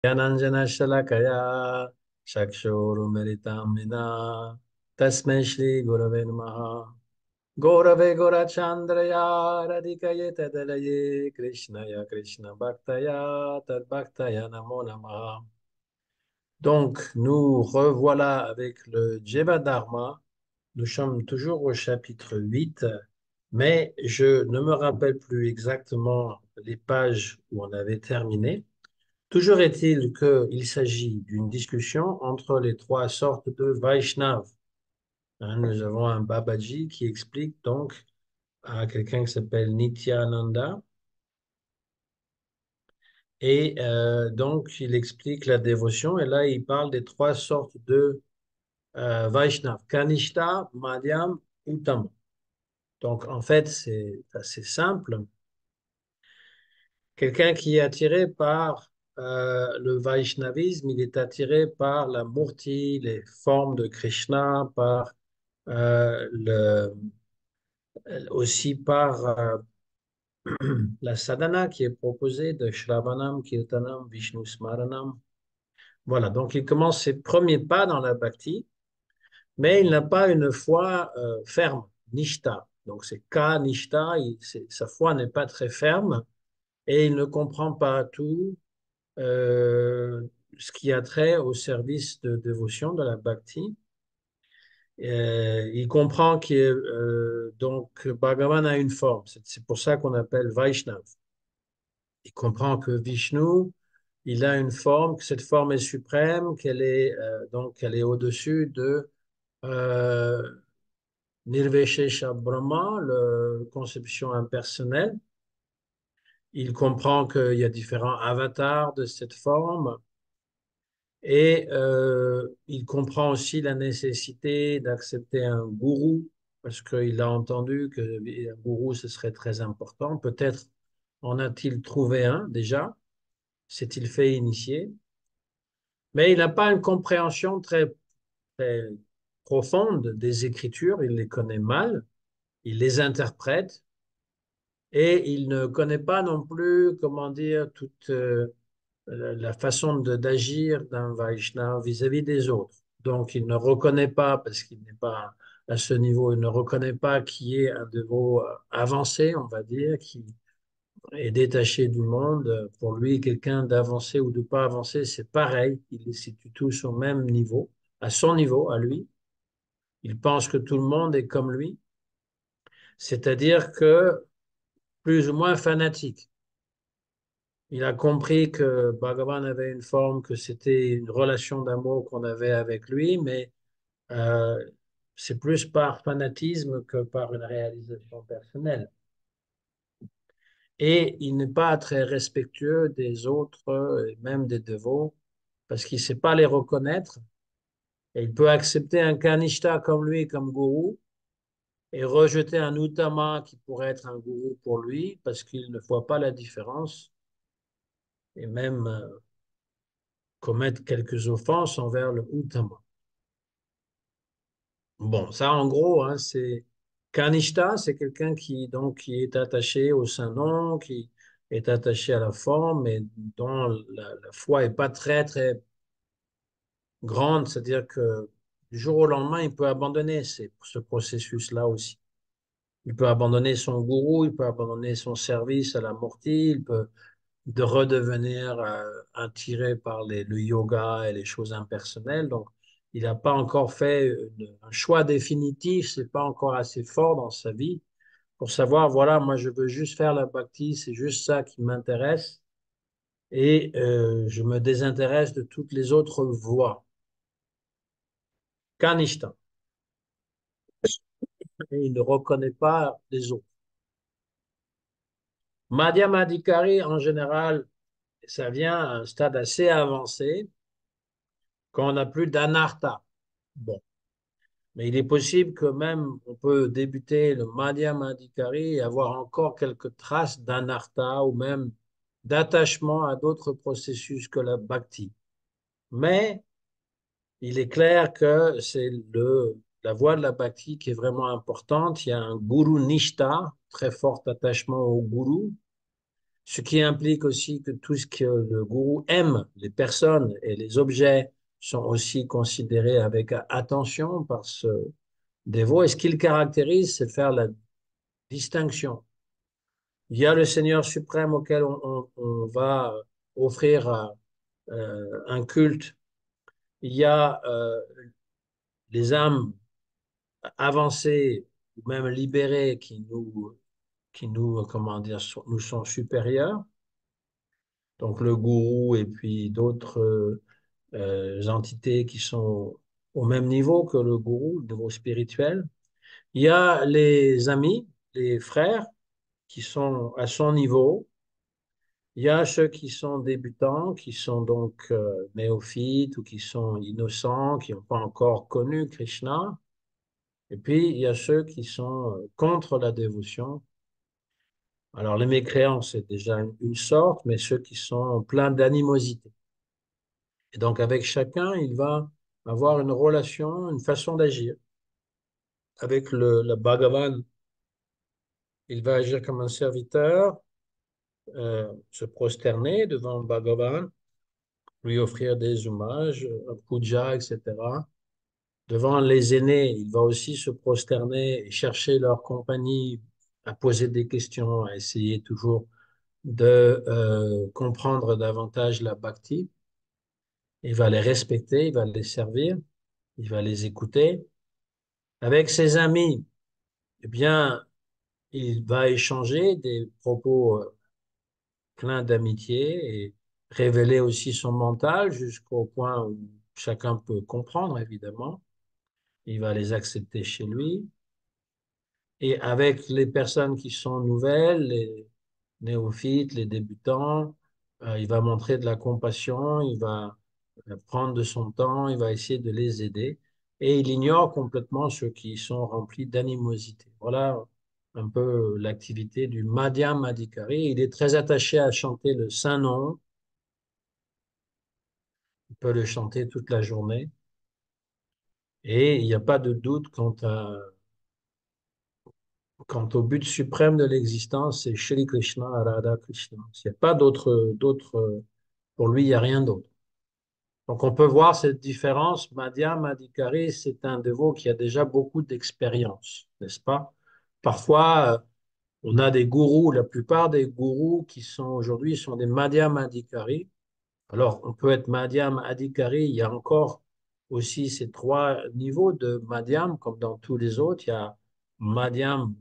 Gyananjana Shalakaya Chakshurumilitam Mina Tasmai Shri Gurave Namaha Gaurave Gaurachandraya Radhikaye Tadalaye Krishnaya Krishna Bhaktaya Tad Bhaktaya Namo Namaha. Donc, nous revoilà avec le Jeva Dharma. Nous sommes toujours au chapitre 8, mais je ne me rappelle plus exactement les pages où on avait terminé. Toujours est-il qu'il s'agit d'une discussion entre les trois sortes de Vaishnav. Hein, nous avons un Babaji qui explique donc à quelqu'un qui s'appelle Nityananda, et donc il explique la dévotion, et là il parle des trois sortes de Vaishnav, Kanishta, Madhyam, Uttama. Donc en fait c'est assez simple. Quelqu'un qui est attiré par le Vaishnavisme, il est attiré par la Murti, les formes de Krishna, par aussi par la sadhana qui est proposée de Shravanam, Kirtanam, Vishnu Smaranam. Voilà, donc il commence ses premiers pas dans la bhakti, mais il n'a pas une foi ferme, nishta. Donc c'est ka nishta, sa foi n'est pas très ferme et il ne comprend pas tout euh, ce qui a trait au service de dévotion de la bhakti. Il comprend que donc Bhagavan a une forme, c'est pour ça qu'on appelle Vaishnav. Il comprend que Vishnu, il a une forme, que cette forme est suprême, qu'elle est donc elle est au-dessus de euh, Nirveshesha Brahma, la conception impersonnelle. Il comprend qu'il y a différents avatars de cette forme. Et il comprend aussi la nécessité d'accepter un gourou, parce qu'il a entendu qu'un gourou, ce serait très important. Peut-être en a-t-il trouvé un déjà, s'est-il fait initier, mais il n'a pas une compréhension très profonde des Écritures, il les connaît mal, il les interprète, et il ne connaît pas non plus, comment dire, toute la façon d'agir d'un Vaishnava vis-à-vis des autres. Donc, il ne reconnaît pas, parce qu'il n'est pas à ce niveau, il ne reconnaît pas qui est un dévot avancé, on va dire, qui est détaché du monde. Pour lui, quelqu'un d'avancé ou de pas avancé, c'est pareil. Il les situe tous au même niveau, à son niveau, à lui. Il pense que tout le monde est comme lui, c'est-à-dire que plus ou moins fanatique. Il a compris que Bhagavan avait une forme, que c'était une relation d'amour qu'on avait avec lui, mais euh, c'est plus par fanatisme que par une réalisation personnelle. Et il n'est pas très respectueux des autres, et même des dévots, parce qu'il ne sait pas les reconnaître. Et il peut accepter un kanishta comme lui, comme gourou, et rejeter un uttama qui pourrait être un gourou pour lui, parce qu'il ne voit pas la différence, et même commettre quelques offenses envers le uttama. Bon, ça en gros, hein, c'est Kanishta, c'est quelqu'un qui donc qui est attaché au Saint-Nom, qui est attaché à la forme, mais dont la foi est pas très grande, c'est-à-dire que du jour au lendemain, il peut abandonner ce processus-là aussi. Il peut abandonner son gourou, il peut abandonner son service à la Murti, il peut de redevenir attiré par le yoga et les choses impersonnelles. Donc, il n'a pas encore fait un choix définitif, c'est pas encore assez fort dans sa vie pour savoir, voilà, moi je veux juste faire la bhakti, c'est juste ça qui m'intéresse et je me désintéresse de toutes les autres voies. Kanishta. Et il ne reconnaît pas les autres. Madhyamadikari, en général, ça vient à un stade assez avancé quand on n'a plus d'anartha. Bon. Mais il est possible que même on peut débuter le Madhyam Adhikari et avoir encore quelques traces d'anartha ou même d'attachement à d'autres processus que la bhakti. Mais il est clair que c'est la voie de la bhakti qui est vraiment importante. Il y a un guru nishta, très fort attachement au guru. ce qui implique aussi que tout ce que le gourou aime, les personnes et les objets, sont aussi considérés avec attention par ce dévot. Et ce qui le caractérise, c'est de faire la distinction. Il y a le Seigneur suprême auquel on va offrir un culte. Il y a les âmes avancées ou même libérées qui nous, comment dire, nous sont supérieures. Donc le gourou et puis d'autres entités qui sont au même niveau que le gourou, le niveau spirituel. Il y a les amis, les frères qui sont à son niveau. Il y a ceux qui sont débutants, qui sont donc néophytes ou qui sont innocents, qui n'ont pas encore connu Krishna. Et puis, il y a ceux qui sont contre la dévotion. Alors, les mécréants, c'est déjà une sorte, mais ceux qui sont pleins d'animosité. Et donc, avec chacun, il va avoir une relation, une façon d'agir. Avec le Bhagavan, il va agir comme un serviteur, se prosterner devant le Bhagavan, lui offrir des hommages, un puja, etc. Devant les aînés, il va aussi se prosterner et chercher leur compagnie, à poser des questions, à essayer toujours de comprendre davantage la bhakti. Il va les respecter, il va les servir, il va les écouter. Avec ses amis, eh bien, il va échanger des propos pleins d'amitié et révéler aussi son mental jusqu'au point où chacun peut comprendre, évidemment. Il va les accepter chez lui. Et avec les personnes qui sont nouvelles, les néophytes, les débutants, il va montrer de la compassion, il va prendre de son temps, il va essayer de les aider. Et il ignore complètement ceux qui sont remplis d'animosité. Voilà un peu l'activité du Madhyam Adhikari. Il est très attaché à chanter le Saint-Nom. Il peut le chanter toute la journée. Et il n'y a pas de doute quant au but suprême de l'existence, c'est Shri Krishna, Radha Krishna. Il n'y a pas pour lui, il n'y a rien d'autre. Donc on peut voir cette différence. Madhya Madhikari, c'est un dévot qui a déjà beaucoup d'expérience, n'est-ce pas? Parfois, on a des gourous, la plupart des gourous qui sont aujourd'hui sont des Madhya Madhikari. Alors, on peut être Madhyam, Adhikari. Il y a encore aussi ces trois niveaux de Madhyam, comme dans tous les autres. Il y a Madhyam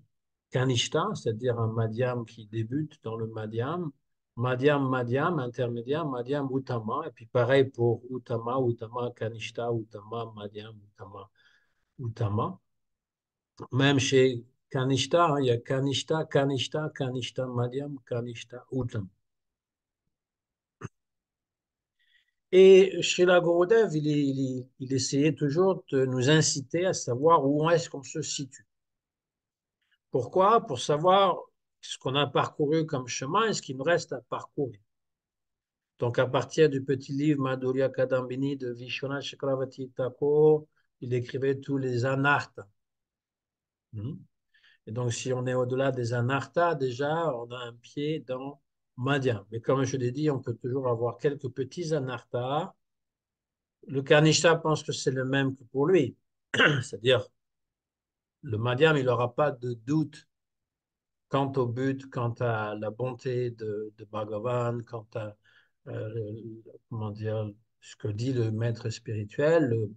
Kanishta, c'est-à-dire un Madhyam qui débute dans le Madhyam. Madhyam, Madhyam, intermédiaire, Madhyam, Uttama. Et puis pareil pour Uttama, Uttama, Kanishta, Uttama, Madhyam, Uttama, Uttama. Même chez Kanishta, il y a Kanishta, Kanishta, Kanishta, Madhyam, Kanishta, Uttama. Et chez la Gurudev, il essayait toujours de nous inciter à savoir où est-ce qu'on se situe. Pourquoi? Pour savoir ce qu'on a parcouru comme chemin et ce qu'il nous reste à parcourir. Donc, à partir du petit livre Madhurya Kadambini de Vishwanath Chakravarti Thakur, il écrivait tous les anarthas. Et donc, si on est au-delà des anarthas, déjà, on a un pied dans Madhya. Mais comme je l'ai dit, on peut toujours avoir quelques petits anarthas. Le Kanishta pense que c'est le même que pour lui. C'est-à-dire, le Madhyam, il n'aura pas de doute quant au but, quant à la bonté de Bhagavan, quant à, comment dire, ce que dit le maître spirituel. Le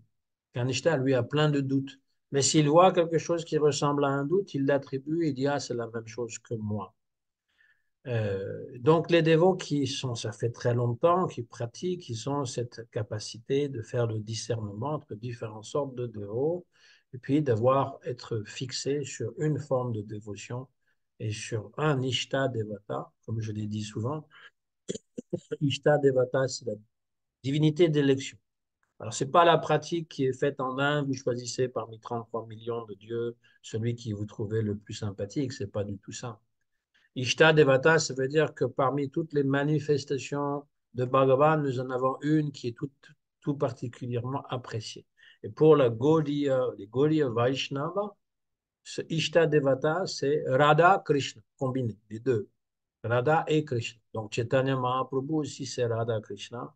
Kanishta, lui, a plein de doutes. Mais s'il voit quelque chose qui ressemble à un doute, il l'attribue et dit, ah, c'est la même chose que moi. Donc les dévots qui sont, ça fait très longtemps, qui pratiquent, ils ont cette capacité de faire le discernement entre différentes sortes de dévots et puis d'avoir être fixé sur une forme de dévotion et sur un Ishta Devata, comme je l'ai dit souvent. Ishta Devata, c'est la divinité d'élection. Alors, ce n'est pas la pratique qui est faite en Inde, vous choisissez parmi 33 millions de dieux celui qui vous trouvez le plus sympathique, c'est pas du tout ça. Ishta Devata, ça veut dire que parmi toutes les manifestations de Bhagavan, nous en avons une qui est tout particulièrement appréciée. Et pour les Gaudiya Vaishnava, ce Ishta Devata, c'est Radha Krishna, combiné, les deux. Radha et Krishna. Donc Chaitanya Mahaprabhu aussi, c'est Radha Krishna.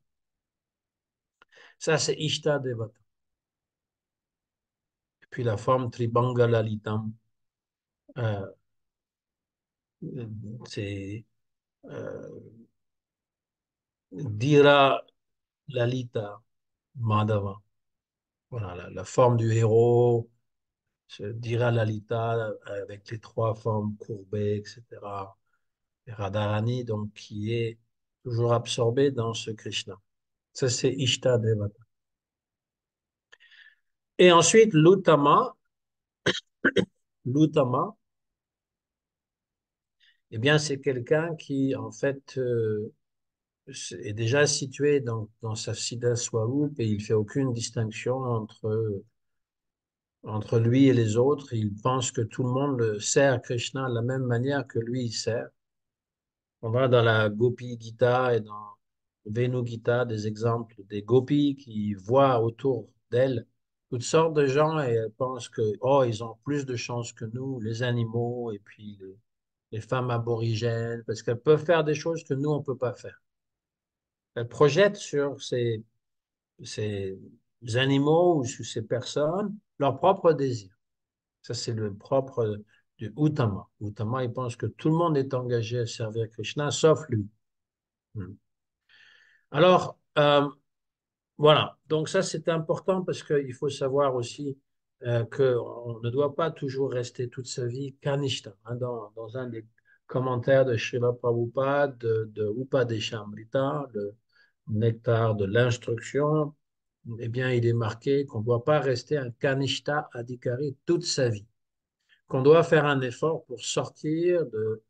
Ça, c'est Ishta Devata. Et puis la forme Tribanga Lalitam, euh, c'est Dira Lalita Madhava. Voilà, la forme du héros, c'est Dira Lalita avec les trois formes courbées, etc. Et Radharani, donc, qui est toujours absorbé dans ce Krishna. Ça, c'est Ishta Devata. Et ensuite, L'Uttama, eh bien, c'est quelqu'un qui, en fait, est déjà situé dans sa Siddha Swarup et il fait aucune distinction entre lui et les autres. Il pense que tout le monde sert Krishna de la même manière que lui, il sert. On va dans la Gopi Gita et dans Venu Gita des exemples des gopis qui voient autour d'elles toutes sortes de gens et elles pensent que, oh, ils ont plus de chance que nous, les animaux et puis les femmes aborigènes, parce qu'elles peuvent faire des choses que nous, on ne peut pas faire. Elles projettent sur ces animaux ou sur ces personnes leur propre désir. Ça, c'est le propre du Uttama. Uttama, il pense que tout le monde est engagé à servir Krishna, sauf lui. Hmm. Alors, voilà. Donc ça, c'est important parce qu'il faut savoir aussi qu'on ne doit pas toujours rester toute sa vie kanishta. Hein. Dans un des commentaires de Srila Prabhupada, de Upadeshamrita, le nectar de l'instruction, eh bien, il est marqué qu'on ne doit pas rester un kanishta adhikari toute sa vie, qu'on doit faire un effort pour sortir de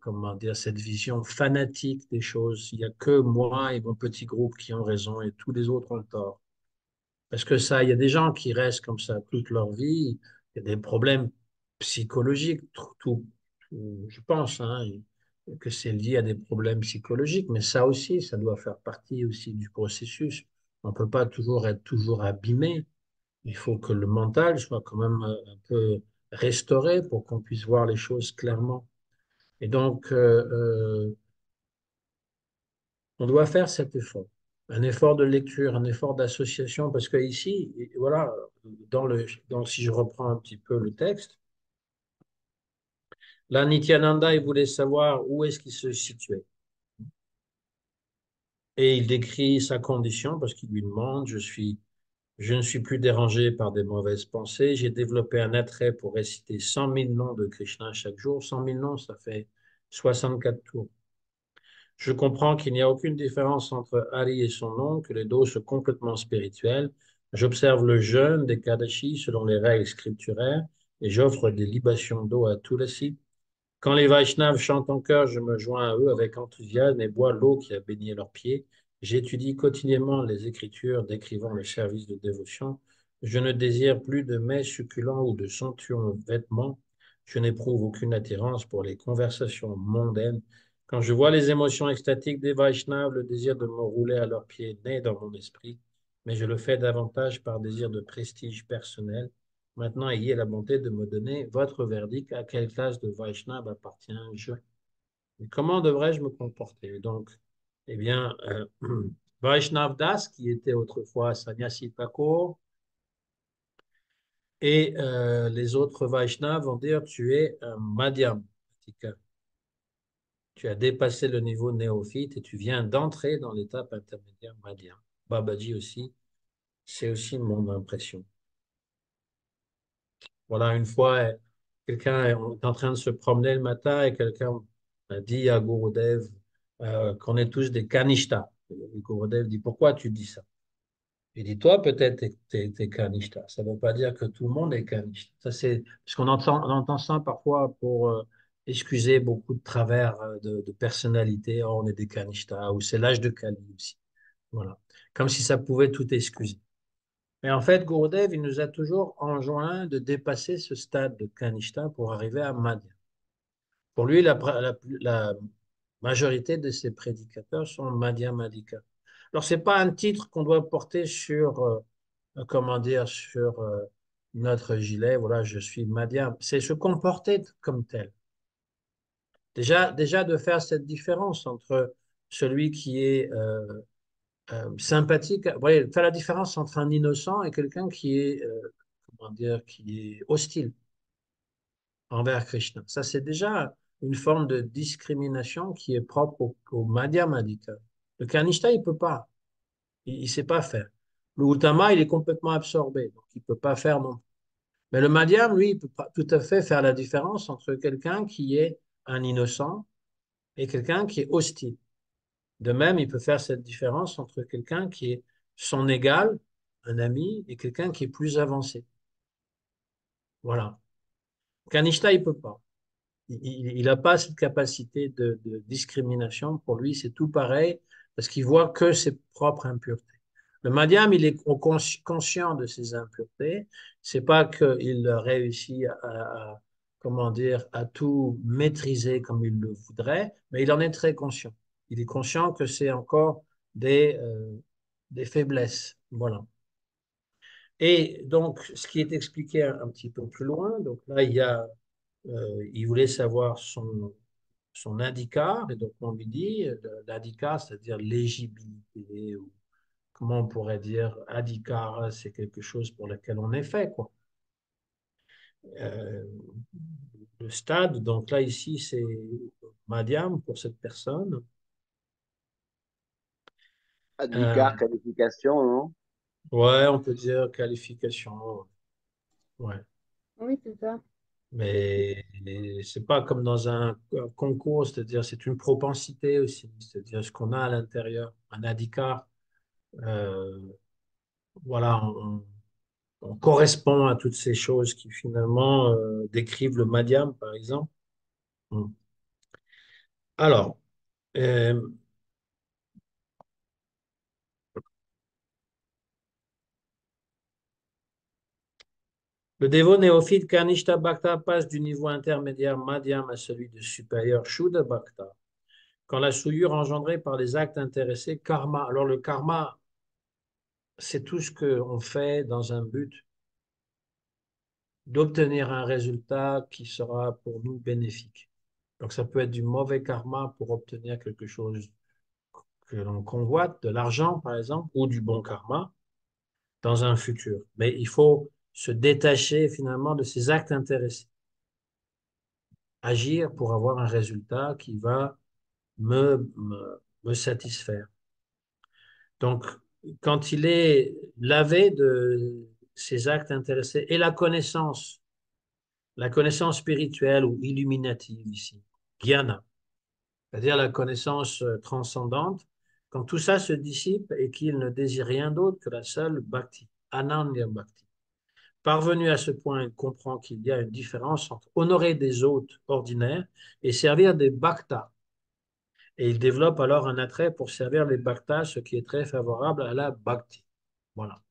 comment dire, cette vision fanatique des choses. Il n'y a que moi et mon petit groupe qui ont raison et tous les autres ont tort. Parce que ça, il y a des gens qui restent comme ça toute leur vie. Il y a des problèmes psychologiques, je pense, hein, que c'est lié à des problèmes psychologiques, mais ça aussi, ça doit faire partie aussi du processus. On ne peut pas toujours être toujours abîmé. Il faut que le mental soit quand même un peu restauré pour qu'on puisse voir les choses clairement. Et donc, on doit faire cet effort. Un effort de lecture, un effort d'association, parce que ici, voilà, si je reprends un petit peu le texte, là, Nityananda, il voulait savoir où est-ce qu'il se situait. Et il décrit sa condition parce qu'il lui demande, je ne suis plus dérangé par des mauvaises pensées. J'ai développé un attrait pour réciter 100 000 noms de Krishna chaque jour. 100 000 noms, ça fait 64 tours. Je comprends qu'il n'y a aucune différence entre Hari et son nom, que les deux sont complètement spirituels. J'observe le jeûne des Kadashi selon les règles scripturaires et j'offre des libations d'eau à Tulasi. Quand les Vaishnavas chantent en chœur, je me joins à eux avec enthousiasme et bois l'eau qui a baigné leurs pieds. J'étudie quotidiennement les Écritures décrivant le service de dévotion. Je ne désire plus de mets succulents ou de somptueux vêtements. Je n'éprouve aucune attirance pour les conversations mondaines. Quand je vois les émotions extatiques des Vaishnavas, le désir de me rouler à leurs pieds naît dans mon esprit, mais je le fais davantage par désir de prestige personnel. Maintenant, ayez la bonté de me donner votre verdict. À quelle classe de Vaishnav appartiens-je? Et comment devrais-je me comporter? Donc, eh bien, Vaishnav Das, qui était autrefois Sannyasi Thakur, et les autres Vaishnavas vont dire tu es un Madhyam. Tu as dépassé le niveau néophyte et tu viens d'entrer dans l'étape intermédiaire Madhyam. Babaji aussi, c'est aussi mon impression. Voilà, une fois, quelqu'un est en train de se promener le matin et quelqu'un a dit à Gurudev qu'on est tous des kanishtas. Et Gurudev dit, pourquoi tu dis ça? Il dit, toi, peut-être, t'es kanishta. Ça ne veut pas dire que tout le monde est kanishta. Ça, c'est, parce on entend ça parfois pour excuser beaucoup de travers de personnalité. Oh, on est des kanishtas, ou c'est l'âge de Kali aussi. Voilà. Comme si ça pouvait tout excuser. Mais en fait, Gurudev, il nous a toujours enjoint de dépasser ce stade de Kanishta pour arriver à Madhya. Pour lui, la majorité de ses prédicateurs sont Madhya Madhika. Alors, c'est pas un titre qu'on doit porter sur, comment dire, sur notre gilet. Voilà, je suis Madhya. C'est se comporter comme tel. Déjà de faire cette différence entre celui qui est sympathique, ouais, faire la différence entre un innocent et quelqu'un qui est, comment dire, qui est hostile envers Krishna. Ça, c'est déjà une forme de discrimination qui est propre au Madhyamadika. Le Kanishta, il peut pas. Il ne sait pas faire. Le Uttama, il est complètement absorbé, donc il ne peut pas faire non plus. Mais le Madhyam, lui, il peut pas tout à fait faire la différence entre quelqu'un qui est un innocent et quelqu'un qui est hostile. De même, il peut faire cette différence entre quelqu'un qui est son égal, un ami, et quelqu'un qui est plus avancé. Voilà. Kanishta, il peut pas. Il n'a pas cette capacité de discrimination. Pour lui, c'est tout pareil parce qu'il voit que ses propres impuretés. Le Madhyam, il est conscient de ses impuretés. C'est pas qu'il réussit comment dire, à tout maîtriser comme il le voudrait, mais il en est très conscient. Il est conscient que c'est encore des faiblesses. Voilà. Et donc, ce qui est expliqué un petit peu plus loin, donc là, il voulait savoir son indicar, et donc on lui dit, l'indicar, c'est-à-dire l'éligibilité, ou comment on pourrait dire, indicar, c'est quelque chose pour lequel on est fait, quoi. Euh, le stade, donc là, ici, c'est Madiam pour cette personne. Euh, Handicap, qualification, non? ouais, on peut dire qualification, ouais. Oui, c'est ça. Mais c'est pas comme dans un concours, c'est-à-dire c'est une propensité aussi, c'est-à-dire ce qu'on a à l'intérieur, un handicap. Euh, voilà, on correspond à toutes ces choses qui finalement décrivent le Madhyam, par exemple. Mm. Alors, euh, le dévot néophyte Kanishta Bhakta passe du niveau intermédiaire Madhyam à celui de supérieur Shuddha Bhakta. Quand la souillure engendrée par les actes intéressés, karma. Alors le karma, c'est tout ce qu'on fait dans un but d'obtenir un résultat qui sera pour nous bénéfique. Donc ça peut être du mauvais karma pour obtenir quelque chose que l'on convoite, de l'argent par exemple, ou du bon karma dans un futur. Mais il faut se détacher finalement de ces actes intéressés, agir pour avoir un résultat qui va me satisfaire. Donc, quand il est lavé de ces actes intéressés et la connaissance spirituelle ou illuminative ici, jnana, c'est-à-dire la connaissance transcendante, quand tout ça se dissipe et qu'il ne désire rien d'autre que la seule bhakti, ananya bhakti. Parvenu à ce point, il comprend qu'il y a une différence entre honorer des hôtes ordinaires et servir des bhaktas. Et il développe alors un attrait pour servir les bhaktas, ce qui est très favorable à la bhakti. Voilà.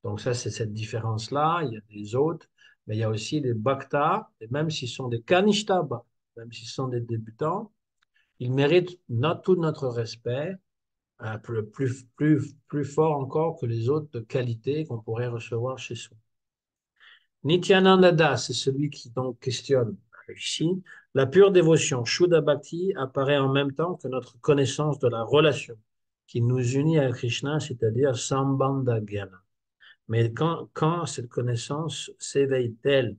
Donc ça, c'est cette différence-là. Il y a des hôtes, mais il y a aussi des bhaktas, et même s'ils sont des kanishta, même s'ils sont des débutants, ils méritent tout notre respect, plus fort encore que les autres de qualité qu'on pourrait recevoir chez soi. Nityananda Das, c'est celui qui donc questionne ici. La pure dévotion, Shuddha Bhakti, apparaît en même temps que notre connaissance de la relation qui nous unit à Krishna, c'est-à-dire Sambandha Gyana. Mais quand cette connaissance s'éveille-t-elle?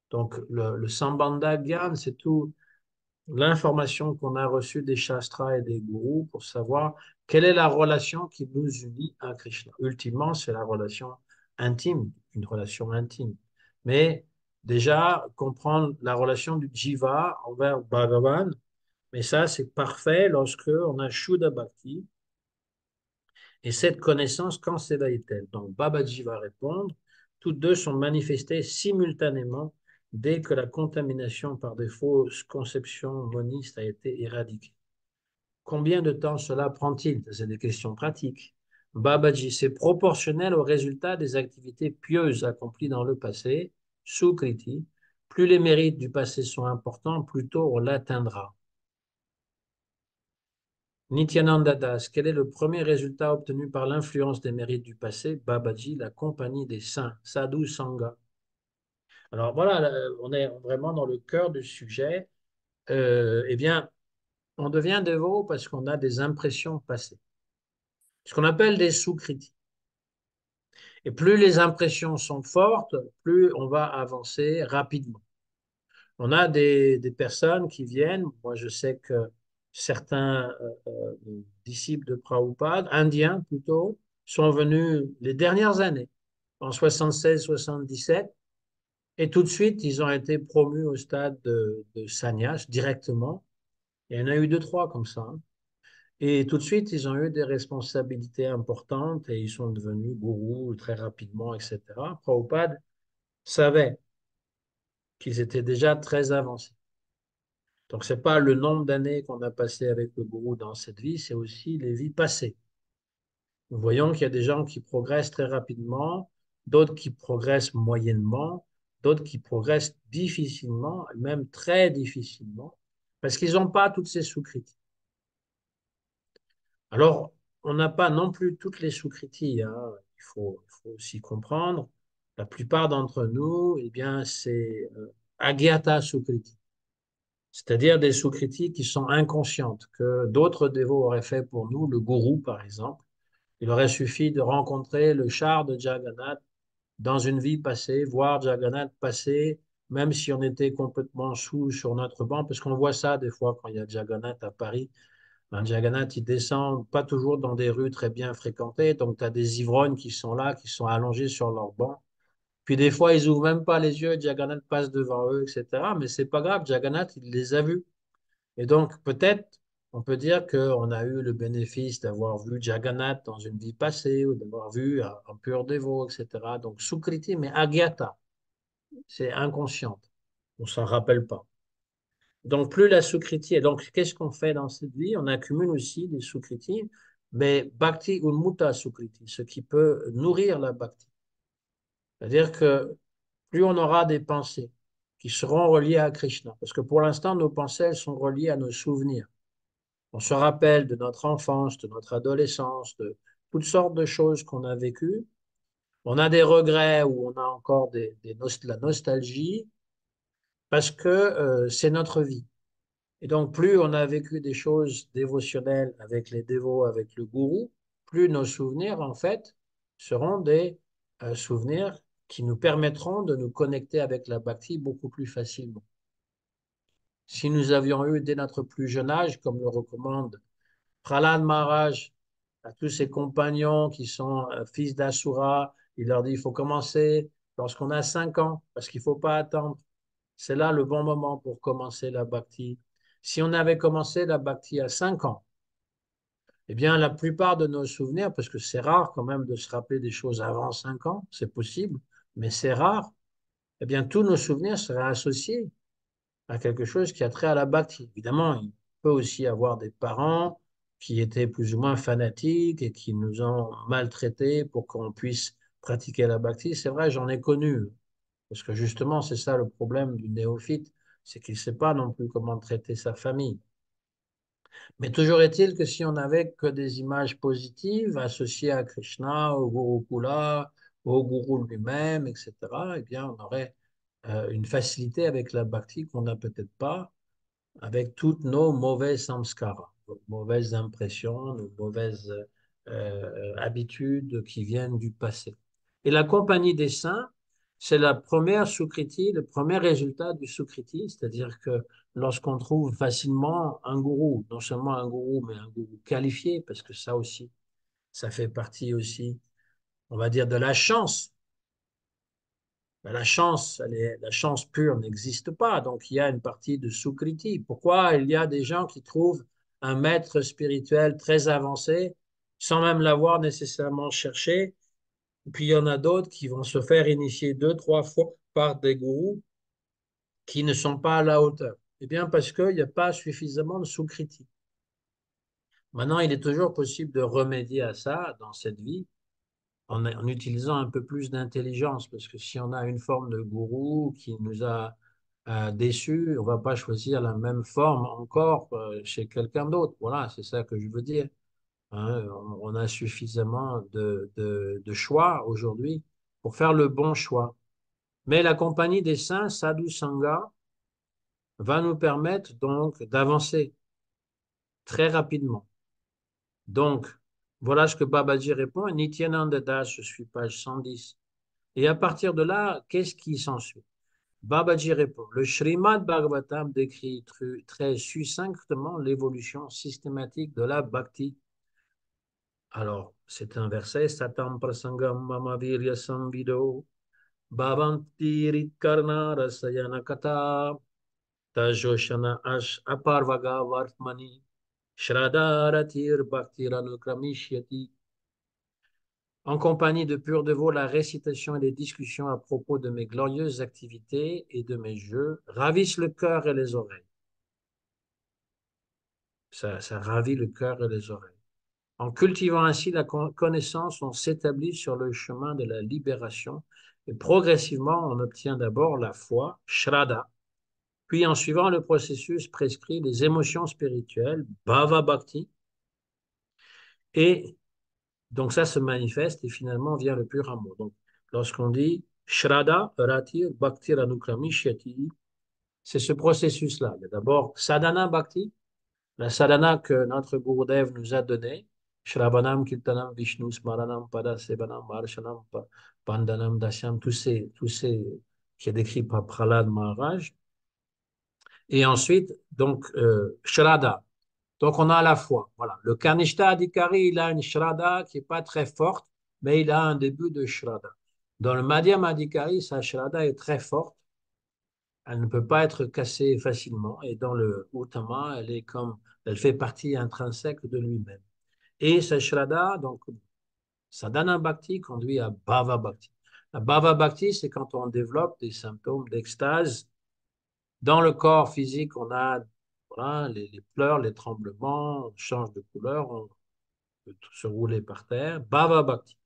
Donc, le Sambandha Gyana, c'est tout l'information qu'on a reçue des shastras et des gourous pour savoir quelle est la relation qui nous unit à Krishna. Ultimement, c'est la relation intime, une relation intime. Mais déjà, comprendre la relation du jiva envers Bhagavan, mais ça, c'est parfait lorsque on a Shuddha Bhakti. Et cette connaissance, quand s'éveille-t-elle? Donc, Babaji va répondre, toutes deux sont manifestées simultanément dès que la contamination par des fausses conceptions monistes a été éradiquée. Combien de temps cela prend-il? C'est des questions pratiques. Babaji, c'est proportionnel au résultat des activités pieuses accomplies dans le passé, Sukriti. Plus les mérites du passé sont importants, plus tôt on l'atteindra. Nityananda Das, quel est le premier résultat obtenu par l'influence des mérites du passé? Babaji, la compagnie des saints, Sadhu Sangha. Alors voilà, on est vraiment dans le cœur du sujet. eh bien, on devient dévot parce qu'on a des impressions passées, ce qu'on appelle des sous-critiques. Et plus les impressions sont fortes, plus on va avancer rapidement. On a des personnes qui viennent, moi je sais que certains disciples de Prabhupada, indiens plutôt, sont venus les dernières années, en 76-77, et tout de suite ils ont été promus au stade de sannyas directement. Il y en a eu deux, trois comme ça, hein. Et tout de suite, ils ont eu des responsabilités importantes et ils sont devenus gourous très rapidement, etc. Prabhupada savait qu'ils étaient déjà très avancés. Donc, ce n'est pas le nombre d'années qu'on a passé avec le gourou dans cette vie, c'est aussi les vies passées. Nous voyons qu'il y a des gens qui progressent très rapidement, d'autres qui progressent moyennement, d'autres qui progressent difficilement, même très difficilement, parce qu'ils n'ont pas toutes ces sous-critiques. Alors, on n'a pas non plus toutes les sous-critiques, hein. Il faut aussi comprendre. La plupart d'entre nous, eh bien, c'est agyata sukriti, c'est-à-dire des sous-critiques qui sont inconscientes, que d'autres dévots auraient fait pour nous, le gourou par exemple. Il aurait suffi de rencontrer le char de Jagannath dans une vie passée, voir Jagannath passer, même si on était complètement sous sur notre banc, parce qu'on voit ça des fois quand il y a Jagannath à Paris. Un Jagannath, il descend pas toujours dans des rues très bien fréquentées, donc tu as des ivrognes qui sont là, qui sont allongés sur leur banc. Puis des fois, ils ouvrent même pas les yeux, Jagannath passe devant eux, etc. Mais c'est pas grave, Jagannath, il les a vus. Et donc, peut-être, on peut dire qu'on a eu le bénéfice d'avoir vu Jagannath dans une vie passée ou d'avoir vu un pur dévot, etc. Donc, Sukriti, mais Agyata, c'est inconsciente. On s'en rappelle pas. Donc, plus la Sukriti. Et donc, qu'est-ce qu'on fait dans cette vie? On accumule aussi des Sukriti, mais Bhakti Unmuta Sukriti, ce qui peut nourrir la Bhakti. C'est-à-dire que plus on aura des pensées qui seront reliées à Krishna, parce que pour l'instant, nos pensées, elles sont reliées à nos souvenirs. On se rappelle de notre enfance, de notre adolescence, de toutes sortes de choses qu'on a vécues. On a des regrets ou on a encore la nostalgie parce que c'est notre vie. Et donc, plus on a vécu des choses dévotionnelles avec les dévots, avec le gourou, plus nos souvenirs, en fait, seront des souvenirs qui nous permettront de nous connecter avec la bhakti beaucoup plus facilement. Si nous avions eu dès notre plus jeune âge, comme le recommande Prahlad Maharaj, à tous ses compagnons qui sont fils d'Asura, il leur dit il faut commencer lorsqu'on a 5 ans, parce qu'il ne faut pas attendre. C'est là le bon moment pour commencer la bhakti. Si on avait commencé la bhakti à 5 ans, eh bien, la plupart de nos souvenirs, parce que c'est rare quand même de se rappeler des choses avant 5 ans, c'est possible, mais c'est rare, eh bien, tous nos souvenirs seraient associés à quelque chose qui a trait à la bhakti. Évidemment, il peut aussi y avoir des parents qui étaient plus ou moins fanatiques et qui nous ont maltraités pour qu'on puisse pratiquer la bhakti. C'est vrai, j'en ai connu, parce que justement, c'est ça le problème du néophyte, c'est qu'il ne sait pas non plus comment traiter sa famille. Mais toujours est-il que si on n'avait que des images positives associées à Krishna, au Gurukula, au Guru lui-même, etc., eh bien, on aurait une facilité avec la bhakti qu'on n'a peut-être pas avec toutes nos mauvaises samskaras, nos mauvaises impressions, nos mauvaises habitudes qui viennent du passé. Et la compagnie des saints, c'est la première sukriti, le premier résultat du sukriti, c'est-à-dire que lorsqu'on trouve facilement un gourou, non seulement un gourou, mais un gourou qualifié, parce que ça aussi, ça fait partie aussi, on va dire, de la chance. Ben, la chance pure n'existe pas, donc il y a une partie de Sukriti. Pourquoi il y a des gens qui trouvent un maître spirituel très avancé sans même l'avoir nécessairement cherché, et puis il y en a d'autres qui vont se faire initier deux, trois fois par des gourous qui ne sont pas à la hauteur. Eh bien parce qu'il n'y a pas suffisamment de Sukriti. Maintenant, il est toujours possible de remédier à ça dans cette vie en utilisant un peu plus d'intelligence, parce que si on a une forme de gourou qui nous a déçus, on ne va pas choisir la même forme encore chez quelqu'un d'autre. Voilà, c'est ça que je veux dire. Hein. On a suffisamment de choix aujourd'hui pour faire le bon choix. Mais la compagnie des saints, Sadhu Sangha, va nous permettre donc d'avancer très rapidement. Donc, voilà ce que Babaji répond. Nityananda Das, je suis page 110. Et à partir de là, qu'est-ce qui s'ensuit? Babaji répond. Le Srimad Bhagavatam décrit très succinctement l'évolution systématique de la bhakti. Alors, c'est un verset, Satam prasangam mama virya samvido, bhavanti karna rasayana kata, tajoshana ash aparvaga vartmani, shradaratir bhaktiranokramishyati. En compagnie de purs dévots, la récitation et les discussions à propos de mes glorieuses activités et de mes jeux ravissent le cœur et les oreilles. Ça ravit le cœur et les oreilles. En cultivant ainsi la connaissance, on s'établit sur le chemin de la libération et progressivement, on obtient d'abord la foi, Shraddha, puis en suivant le processus prescrit, les émotions spirituelles, Bhava Bhakti, et donc ça se manifeste et finalement vient le pur amour. Donc lorsqu'on dit Shraddha, Ratir, Bhakti, Anukramishyati, c'est ce processus-là. Il y a d'abord Sadhana Bhakti, la sadhana que notre Gurudev nous a donnée, Shravanam, Kirtanam, Vishnu, Smaranam, Pada, Sevanam, Marshanam, Pandanam, Dasyam, tous ces qui est décrit par Prahlad Maharaj. Et ensuite, donc, Shraddha. Donc, on a la foi. Voilà. Le Kanishta Adhikari, il a une Shraddha qui n'est pas très forte, mais il a un début de Shraddha. Dans le Madhyam Adhikari, sa Shraddha est très forte. Elle ne peut pas être cassée facilement. Et dans le Uttama, elle fait partie intrinsèque de lui-même. Et sa Shraddha, donc, Sadhana Bhakti conduit à Bhava Bhakti. La Bhava Bhakti, c'est quand on développe des symptômes d'extase. Dans le corps physique, on a voilà, les pleurs, les tremblements, on change de couleur, on peut se rouler par terre. Bhava Bhakti.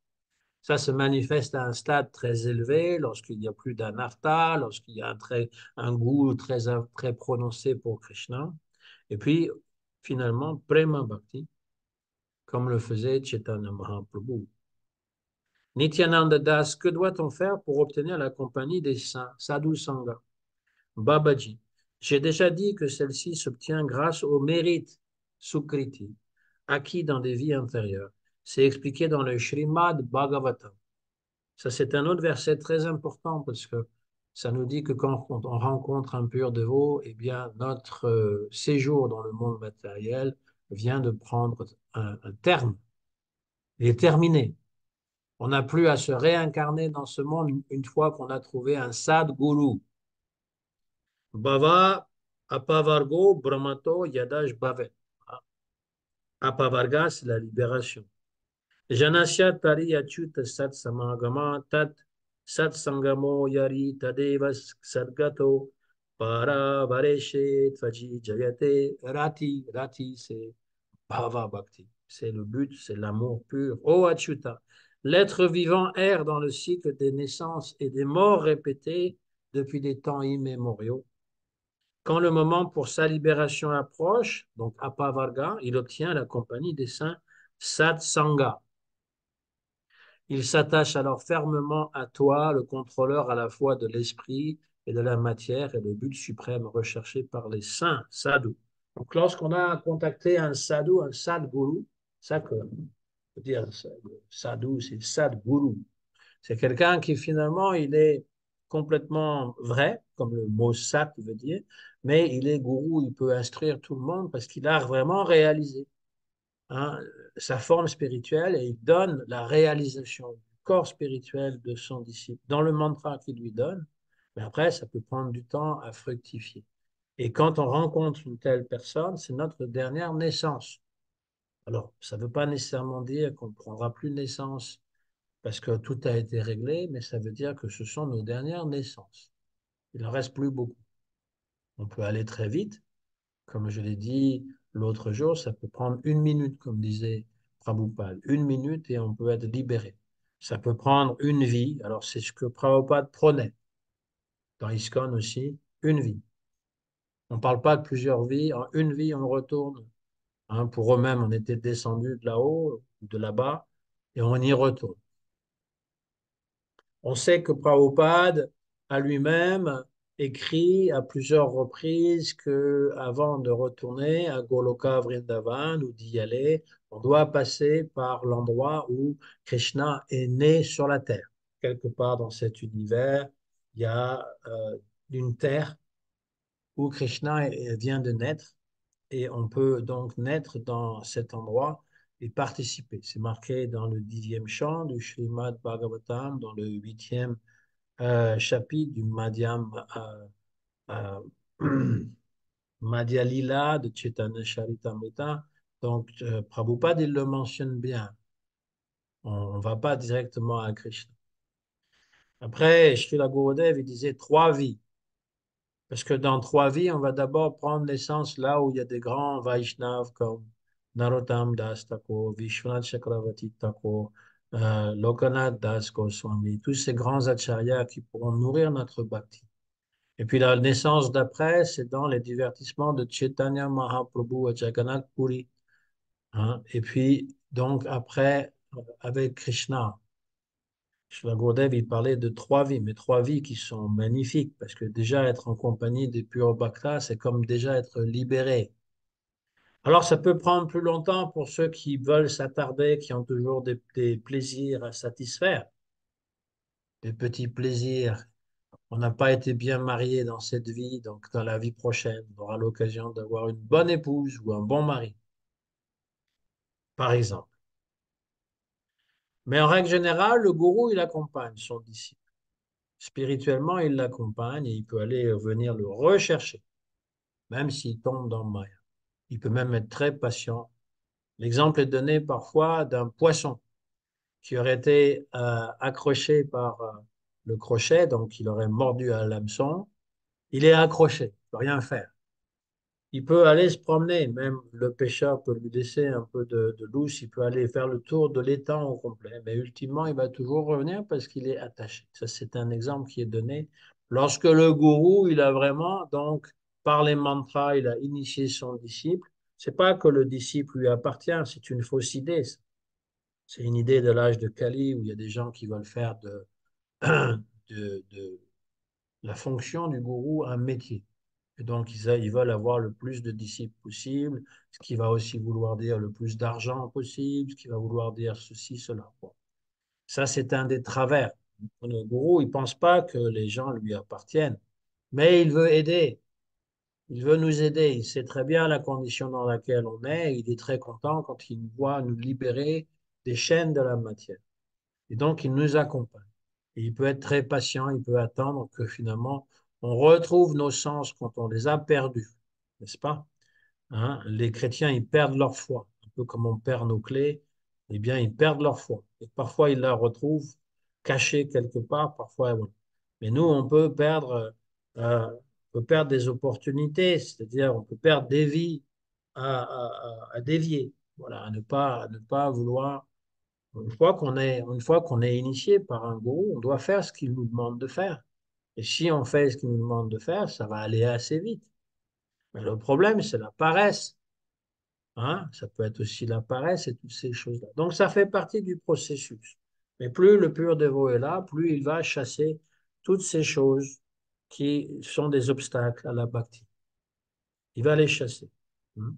Ça se manifeste à un stade très élevé lorsqu'il y a plus d'anartha, lorsqu'il y a un goût très prononcé pour Krishna. Et puis, finalement, Prema Bhakti, comme le faisait Chaitanya Mahaprabhu. Nityananda Das, que doit-on faire pour obtenir la compagnie des saints, Sadhu Sangha? Babaji, j'ai déjà dit que celle-ci s'obtient grâce au mérite, Sukriti, acquis dans des vies antérieures. C'est expliqué dans le Srimad Bhagavatam. Ça, c'est un autre verset très important parce que ça nous dit que quand on rencontre un pur dévot, eh bien, notre séjour dans le monde matériel vient de prendre un terme. Il est terminé. On n'a plus à se réincarner dans ce monde une fois qu'on a trouvé un Sadguru. Bhava apavargo brahmato yadash bhavet. Apavarga, c'est la libération. Janasya tari achyuta sat samagama tat sat sangamo yari tadeva sadgato para vareshe tvaji jayate rati. Rati, c'est bhava bhakti. C'est le but, c'est l'amour pur. Oh achyuta, l'être vivant erre dans le cycle des naissances et des morts répétées depuis des temps immémoriaux. Quand le moment pour sa libération approche, donc apavarga, il obtient la compagnie des saints satsanga. Il s'attache alors fermement à toi, le contrôleur à la fois de l'esprit et de la matière, et le but suprême recherché par les saints, sadhus. Donc, lorsqu'on a contacté un sadhu, un sadguru, ça que veut dire sadhu, c'est sadguru. C'est quelqu'un qui finalement, il est complètement vrai, comme le mot sat veut dire, mais il est gourou, il peut instruire tout le monde parce qu'il a vraiment réalisé hein, sa forme spirituelle et il donne la réalisation du corps spirituel de son disciple dans le mantra qu'il lui donne. Mais après, ça peut prendre du temps à fructifier. Et quand on rencontre une telle personne, c'est notre dernière naissance. Alors, ça ne veut pas nécessairement dire qu'on ne prendra plus naissance parce que tout a été réglé, mais ça veut dire que ce sont nos dernières naissances. Il n'en reste plus beaucoup. On peut aller très vite, comme je l'ai dit l'autre jour, ça peut prendre 1 minute, comme disait Prabhupada. 1 minute et on peut être libéré. Ça peut prendre une vie. Alors, c'est ce que Prabhupada prenait. Dans ISKCON aussi, une vie. On ne parle pas de plusieurs vies. En une vie, on retourne. Hein, pour eux-mêmes, on était descendus de là-haut, de là-bas, et on y retourne. On sait que Prabhupada, à lui-même, écrit à plusieurs reprises que avant de retourner à Goloka Vrindavan ou d'y aller, on doit passer par l'endroit où Krishna est né sur la terre. Quelque part dans cet univers, il y a une terre où Krishna vient de naître et on peut donc naître dans cet endroit et participer. C'est marqué dans le 10e chant du Srimad Bhagavatam, dans le 8e chapitre du euh, Madhya Lila de Chaitanya Charitamrita. Donc, Prabhupada, il le mentionne bien. On ne va pas directement à Krishna. Après, Srila Gurudev, il disait trois vies. Parce que dans trois vies, on va d'abord prendre naissance là où il y a des grands Vaishnavas comme Narottam Das Thakur, Vishwanath Chakravarti Thakur, Lokanath Das Goswami, tous ces grands acharyas qui pourront nourrir notre bhakti. Et puis la naissance d'après, c'est dans les divertissements de Chaitanya Mahaprabhu à Jagannath Puri, hein. Et puis, donc, après, avec Krishna, Srila Gurudev, il parlait de trois vies, mais trois vies qui sont magnifiques, parce que déjà être en compagnie des purs bhaktas, c'est comme déjà être libéré. Alors, ça peut prendre plus longtemps pour ceux qui veulent s'attarder, qui ont toujours des plaisirs à satisfaire, des petits plaisirs. On n'a pas été bien marié dans cette vie, donc dans la vie prochaine, on aura l'occasion d'avoir une bonne épouse ou un bon mari, par exemple. Mais en règle générale, le gourou, il accompagne son disciple. Spirituellement, il l'accompagne et il peut aller venir le rechercher, même s'il tombe dans le Maya. Il peut même être très patient. L'exemple est donné parfois d'un poisson qui aurait été accroché par le crochet, donc il aurait mordu à l'hameçon. Il est accroché, il ne peut rien faire. Il peut aller se promener, même le pêcheur peut lui laisser un peu de lousse, il peut aller faire le tour de l'étang au complet, mais ultimement, il va toujours revenir parce qu'il est attaché. Ça, c'est un exemple qui est donné lorsque le gourou, il a vraiment, donc, par les mantras, il a initié son disciple. C'est pas que le disciple lui appartient, c'est une fausse idée. C'est une idée de l'âge de Kali où il y a des gens qui veulent faire de la fonction du gourou un métier. Et donc, ils veulent avoir le plus de disciples possible, ce qui va aussi vouloir dire le plus d'argent possible, ce qui va vouloir dire ceci, cela. Bon. Ça, c'est un des travers. Le gourou, il ne pense pas que les gens lui appartiennent, mais il veut aider. Il veut nous aider. Il sait très bien la condition dans laquelle on est. Il est très content quand il nous voit nous libérer des chaînes de la matière. Et donc, il nous accompagne. Et il peut être très patient, il peut attendre que finalement, on retrouve nos sens quand on les a perdus, n'est-ce pas? Hein, les chrétiens, ils perdent leur foi, un peu comme on perd nos clés, eh bien, ils perdent leur foi. Et parfois, ils la retrouvent cachée quelque part, parfois, oui. Mais nous, on peut perdre des opportunités, c'est-à-dire on peut perdre des vies à dévier, voilà, à ne pas vouloir une fois qu'on est initié par un gourou, on doit faire ce qu'il nous demande de faire. Et si on fait ce qu'il nous demande de faire, ça va aller assez vite. Mais le problème, c'est la paresse, hein. Ça peut être aussi la paresse et toutes ces choses-là. Donc, ça fait partie du processus. Mais plus le pur dévot est là, plus il va chasser toutes ces choses qui sont des obstacles à la bhakti. Il va les chasser, hein.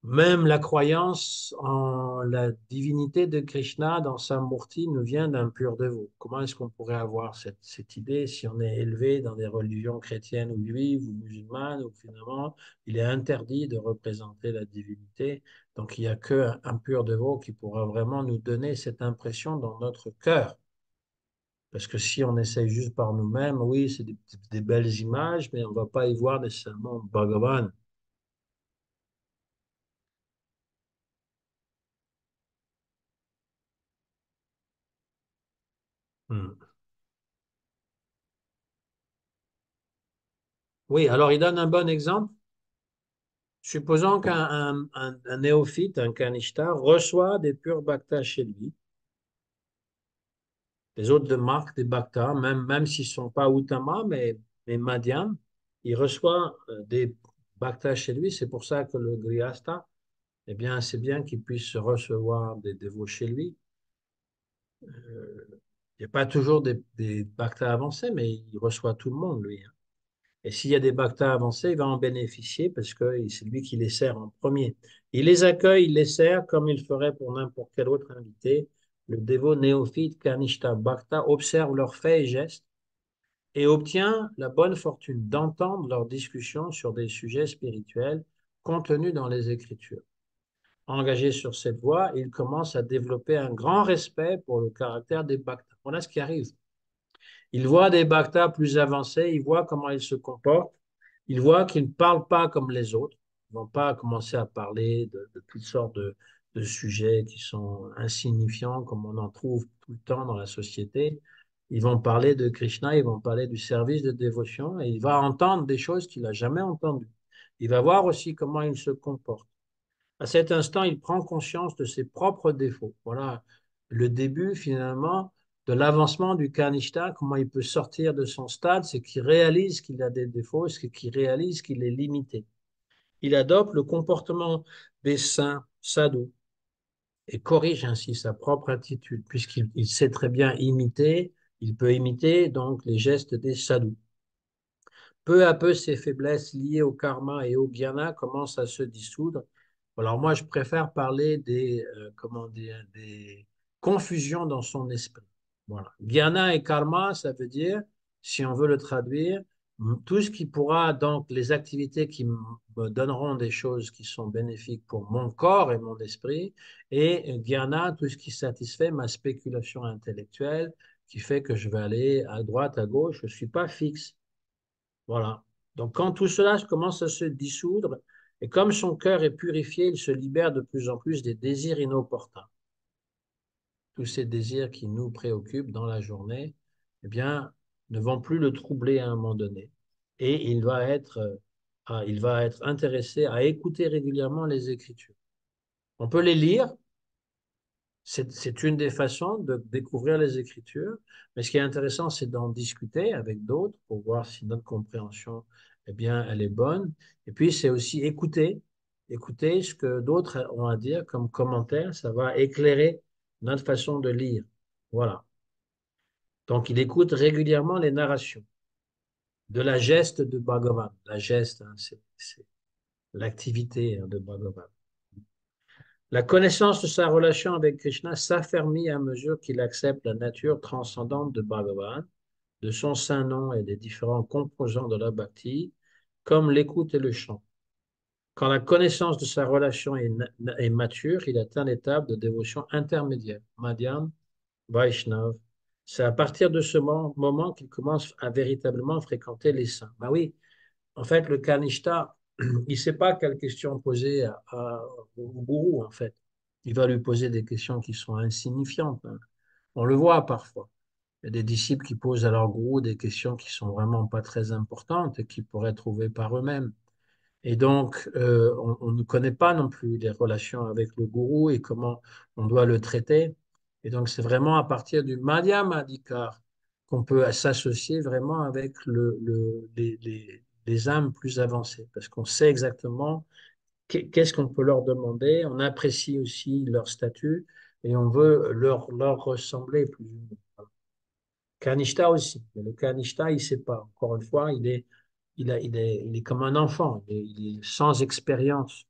Même la croyance en la divinité de Krishna dans sa murti nous vient d'un pur dévot. Comment est-ce qu'on pourrait avoir cette idée si on est élevé dans des religions chrétiennes ou juives ou musulmanes, où finalement il est interdit de représenter la divinité. Donc il n'y a qu'un pur dévot qui pourra vraiment nous donner cette impression dans notre cœur. Parce que si on essaye juste par nous-mêmes, oui, c'est des belles images, mais on ne va pas y voir nécessairement Bhagavan. Hmm. Oui, alors il donne un bon exemple. Supposons qu'un néophyte, un kanishta, reçoit des purs bhaktas chez lui, les autres de marque des bhaktas, même s'ils ne sont pas uttama, mais madhyam, il reçoit des bhaktas chez lui. C'est pour ça que le grihastha, eh bien, c'est bien qu'il puisse recevoir des dévots chez lui. Il n'y a pas toujours des bhaktas avancés, mais il reçoit tout le monde, lui, hein. Et s'il y a des bhaktas avancés, il va en bénéficier parce que c'est lui qui les sert en premier. Il les accueille, il les sert comme il ferait pour n'importe quel autre invité. Le dévot néophyte, Kanishta Bhakta, observe leurs faits et gestes et obtient la bonne fortune d'entendre leurs discussions sur des sujets spirituels contenus dans les Écritures. Engagé sur cette voie, il commence à développer un grand respect pour le caractère des bhaktas. Voilà ce qui arrive. Il voit des bhaktas plus avancés, il voit comment ils se comportent, il voit qu'ils ne parlent pas comme les autres. Ils ne vont pas commencer à parler de toutes sortes de sujets qui sont insignifiants, comme on en trouve tout le temps dans la société. Ils vont parler de Krishna, ils vont parler du service de dévotion, et il va entendre des choses qu'il n'a jamais entendues. Il va voir aussi comment il se comporte. À cet instant, il prend conscience de ses propres défauts. Voilà le début finalement de l'avancement du Kanishta, comment il peut sortir de son stade, c'est qu'il réalise qu'il a des défauts, c'est qu'il réalise qu'il est limité. Il adopte le comportement des saints sadhus et corrige ainsi sa propre attitude, puisqu'il sait très bien imiter, il peut imiter donc les gestes des sadhus. Peu à peu, ces faiblesses liées au karma et au jnana commencent à se dissoudre. Alors moi, je préfère parler comment dire, des confusions dans son esprit. Voilà. Jnana et karma, ça veut dire, si on veut le traduire, tout ce qui pourra, donc les activités qui me donneront des choses qui sont bénéfiques pour mon corps et mon esprit, et jnana, tout ce qui satisfait ma spéculation intellectuelle, qui fait que je vais aller à droite, à gauche, je ne suis pas fixe. Voilà. Donc, quand tout cela commence à se dissoudre, et comme son cœur est purifié, il se libère de plus en plus des désirs inopportuns. Tous ces désirs qui nous préoccupent dans la journée, eh bien, ne vont plus le troubler à un moment donné. Et il va être intéressé à écouter régulièrement les Écritures. On peut les lire, c'est une des façons de découvrir les Écritures, mais ce qui est intéressant, c'est d'en discuter avec d'autres pour voir si notre compréhension, eh bien, elle est bonne. Et puis, c'est aussi écouter ce que d'autres ont à dire comme commentaire, ça va éclairer notre façon de lire. Voilà. Donc, il écoute régulièrement les narrations de la geste de Bhagavan. La geste, hein, c'est l'activité, hein, de Bhagavan. La connaissance de sa relation avec Krishna s'affermit à mesure qu'il accepte la nature transcendante de Bhagavan, de son saint nom et des différents composants de la bhakti, comme l'écoute et le chant. Quand la connaissance de sa relation est mature, il atteint l'étape de dévotion intermédiaire, Madhyam, Vaishnav. C'est à partir de ce moment qu'il commence à véritablement fréquenter les saints. Ben oui, en fait, le Kanishta, il ne sait pas quelle question poser au gourou, en fait. Il va lui poser des questions qui sont insignifiantes, hein. On le voit parfois. Il y a des disciples qui posent à leur gourou des questions qui sont vraiment pas très importantes et qu'ils pourraient trouver par eux-mêmes. Et donc, on ne connaît pas non plus les relations avec le gourou et comment on doit le traiter. Et donc, c'est vraiment à partir du Madhyamadikar qu'on peut s'associer vraiment avec les âmes plus avancées, parce qu'on sait exactement qu'est-ce qu'on peut leur demander, on apprécie aussi leur statut et on veut leur ressembler plus ou moins. Kanishta aussi, mais le Kanishta, il ne sait pas. Encore une fois, il est comme un enfant, il est sans expérience.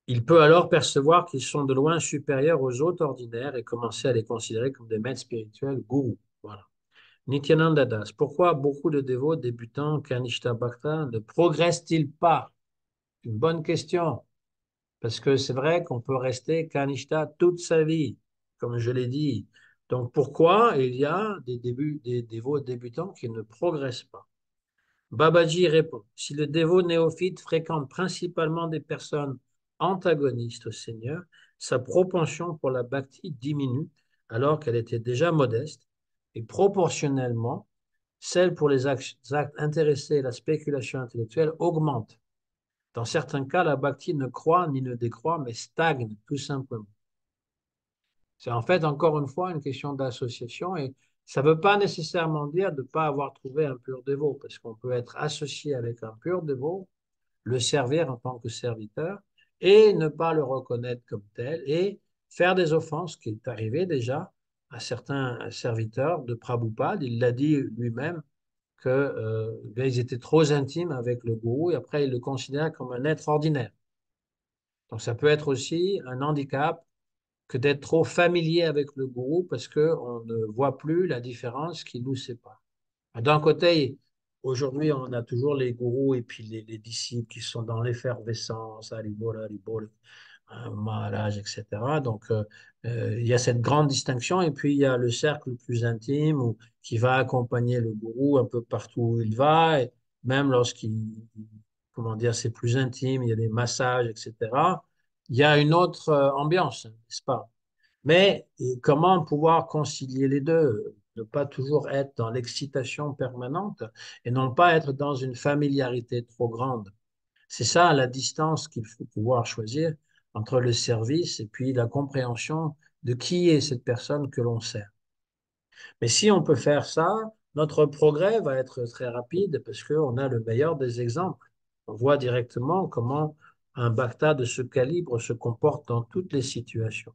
Il peut alors percevoir qu'ils sont de loin supérieurs aux autres ordinaires et commencer à les considérer comme des maîtres spirituels, gourous. Voilà. Nityananda Das. Pourquoi beaucoup de dévots débutants Kanishta Bhakta ne progressent-ils pas? Une bonne question. Parce que c'est vrai qu'on peut rester Kanishta toute sa vie, comme je l'ai dit. Donc pourquoi il y a des dévots débutants qui ne progressent pas? Babaji répond, si le dévot néophyte fréquente principalement des personnes antagonistes au Seigneur, sa propension pour la bhakti diminue alors qu'elle était déjà modeste et proportionnellement, celle pour les actes intéressés à la spéculation intellectuelle augmente. Dans certains cas, la bhakti ne croît ni ne décroît, mais stagne tout simplement. C'est en fait, encore une fois, une question d'association et ça ne veut pas nécessairement dire de ne pas avoir trouvé un pur dévot, parce qu'on peut être associé avec un pur dévot, le servir en tant que serviteur et ne pas le reconnaître comme tel et faire des offenses, qui est arrivé déjà à certains serviteurs de Prabhupada. Il l'a dit lui-même que ils étaient trop intimes avec le gourou et après ils le considèrent comme un être ordinaire. Donc ça peut être aussi un handicap que d'être trop familier avec le gourou parce qu'on ne voit plus la différence qui nous sépare. D'un côté, aujourd'hui, on a toujours les gourous et puis les disciples qui sont dans l'effervescence, Haribol, Haribol, Maharaj, etc. Donc, il y a cette grande distinction. Et puis, il y a le cercle le plus intime qui va accompagner le gourou un peu partout où il va, et même lorsqu'il, comment dire, c'est plus intime, il y a des massages, etc. Il y a une autre ambiance, n'est-ce pas? Mais comment pouvoir concilier les deux? Ne pas toujours être dans l'excitation permanente et non pas être dans une familiarité trop grande. C'est ça la distance qu'il faut pouvoir choisir entre le service et puis la compréhension de qui est cette personne que l'on sert. Mais si on peut faire ça, notre progrès va être très rapide parce qu'on a le meilleur des exemples. On voit directement comment un bhakta de ce calibre se comporte dans toutes les situations.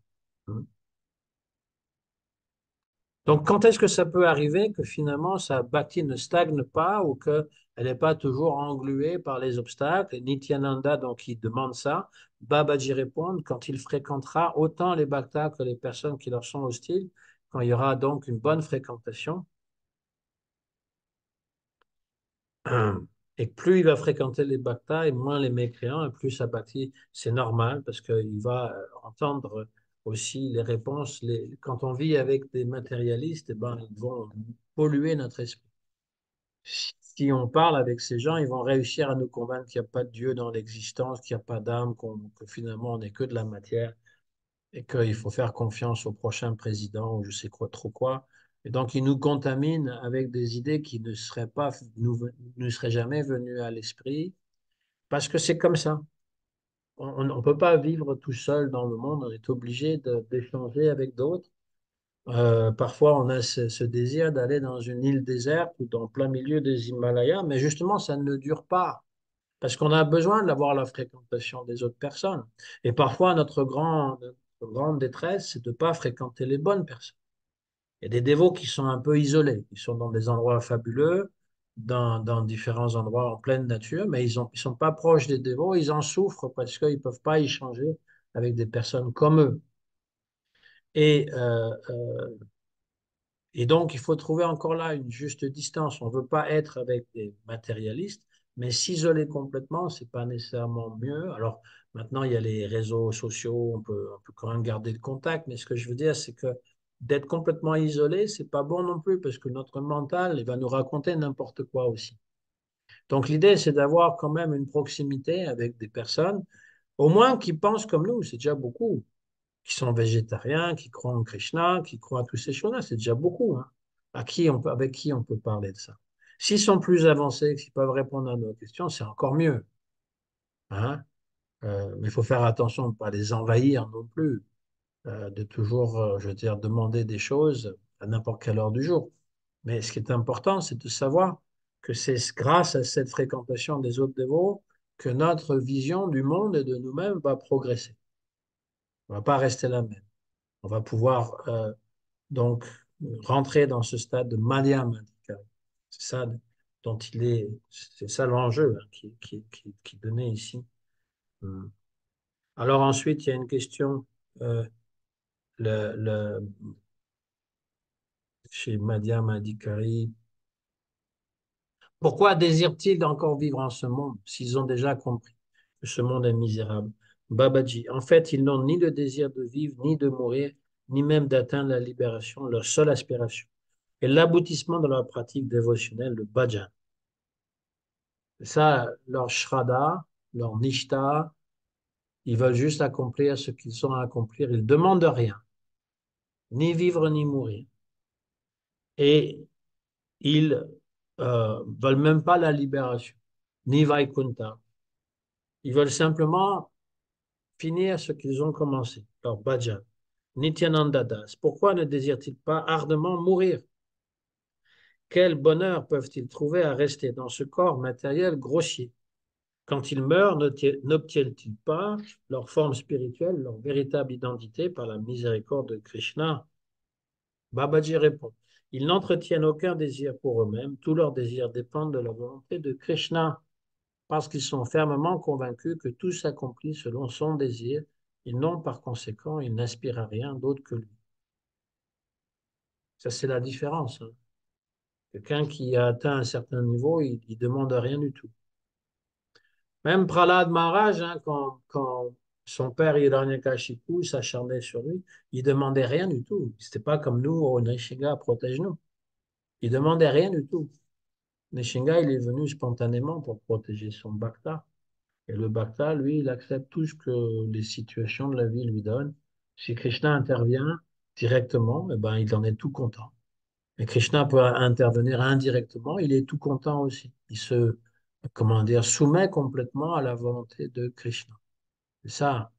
Donc, quand est-ce que ça peut arriver que finalement sa bhakti ne stagne pas ou qu'elle n'est pas toujours engluée par les obstacles? Et Nityananda, donc, il demande ça. Babaji répond quand il fréquentera autant les bhaktas que les personnes qui leur sont hostiles, quand il y aura donc une bonne fréquentation. Et plus il va fréquenter les bhaktas et moins les mécréants, et plus sa bhakti, c'est normal parce qu'il va entendre aussi les réponses. Quand on vit avec des matérialistes, eh ben, ils vont polluer notre esprit. Si on parle avec ces gens, ils vont réussir à nous convaincre qu'il n'y a pas de Dieu dans l'existence, qu'il n'y a pas d'âme, que finalement on n'est que de la matière et qu'il faut faire confiance au prochain président ou je sais quoi, trop quoi. Et donc, ils nous contaminent avec des idées qui ne seraient pas, ne seraient jamais venues à l'esprit parce que c'est comme ça. On ne peut pas vivre tout seul dans le monde, on est obligé d'échanger avec d'autres. Parfois, on a ce désir d'aller dans une île déserte ou dans plein milieu des Himalayas, mais justement, ça ne dure pas parce qu'on a besoin d'avoir la fréquentation des autres personnes. Et parfois, notre grande détresse, c'est de ne pas fréquenter les bonnes personnes. Il y a des dévots qui sont un peu isolés, ils sont dans des endroits fabuleux, dans différents endroits en pleine nature, mais ils sont pas proches des dévots, ils en souffrent parce qu'ils ne peuvent pas échanger avec des personnes comme eux. Et Et donc, il faut trouver encore là une juste distance. On ne veut pas être avec des matérialistes, mais s'isoler complètement, c'est pas nécessairement mieux. Alors, maintenant, il y a les réseaux sociaux, on peut quand même garder le contact, mais ce que je veux dire, c'est que d'être complètement isolé, c'est pas bon non plus, parce que notre mental, il va nous raconter n'importe quoi aussi. Donc, l'idée, c'est d'avoir quand même une proximité avec des personnes, au moins qui pensent comme nous, c'est déjà beaucoup qui sont végétariens, qui croient en Krishna, qui croient à toutes ces choses-là. C'est déjà beaucoup, hein. Avec qui on peut parler de ça? S'ils sont plus avancés, s'ils peuvent répondre à nos questions, c'est encore mieux, hein. Mais il faut faire attention de ne pas les envahir non plus, de toujours, je veux dire, demander des choses à n'importe quelle heure du jour. Mais ce qui est important, c'est de savoir que c'est grâce à cette fréquentation des autres dévots que notre vision du monde et de nous-mêmes va progresser. On ne va pas rester la même. On va pouvoir donc rentrer dans ce stade de Madhyamaka. C'est ça c'est ça l'enjeu hein, qui est donné ici. Hum. Alors ensuite, il y a une question euh, le, le- chez Madhyam Adhikari. Pourquoi désirent-ils encore vivre en ce monde s'ils ont déjà compris que ce monde est misérable? Babaji, en fait, ils n'ont ni le désir de vivre, ni de mourir, ni même d'atteindre la libération. Leur seule aspiration est l'aboutissement de leur pratique dévotionnelle, le bhajan. Ça, leur shraddha, leur nishta, ils veulent juste accomplir ce qu'ils ont à accomplir. Ils ne demandent rien, ni vivre ni mourir. Et ils veulent même pas la libération, ni Vaikuntha. Ils veulent simplement finir ce qu'ils ont commencé, leur bhajan. Nityananda Das, pourquoi ne désirent-ils pas ardemment mourir? Quel bonheur peuvent-ils trouver à rester dans ce corps matériel grossier? quand ils meurent, n'obtiennent-ils pas leur forme spirituelle, leur véritable identité par la miséricorde de Krishna? Babaji répond, ils n'entretiennent aucun désir pour eux-mêmes, tous leurs désirs dépendent de la volonté de Krishna, parce qu'ils sont fermement convaincus que tout s'accomplit selon son désir, ils n'ont par conséquent, ils n'aspirent à rien d'autre que lui. Ça, c'est la différence, hein. Quelqu'un qui a atteint un certain niveau, il ne demande rien du tout. Même Prahlad Maharaj, hein, quand son père Hiranyakashipu s'acharnait sur lui, il demandait rien du tout. C'était pas comme nous, oh, Nishinga, protège-nous. Il demandait rien du tout. Nishinga, il est venu spontanément pour protéger son bhakta. Et le bhakta, lui, il accepte tout ce que les situations de la vie lui donnent. Si Krishna intervient directement, eh ben, il en est tout content. Et Krishna peut intervenir indirectement, il est tout content aussi. Il se, comment dire, soumet complètement à la volonté de Krishna. C'est ça,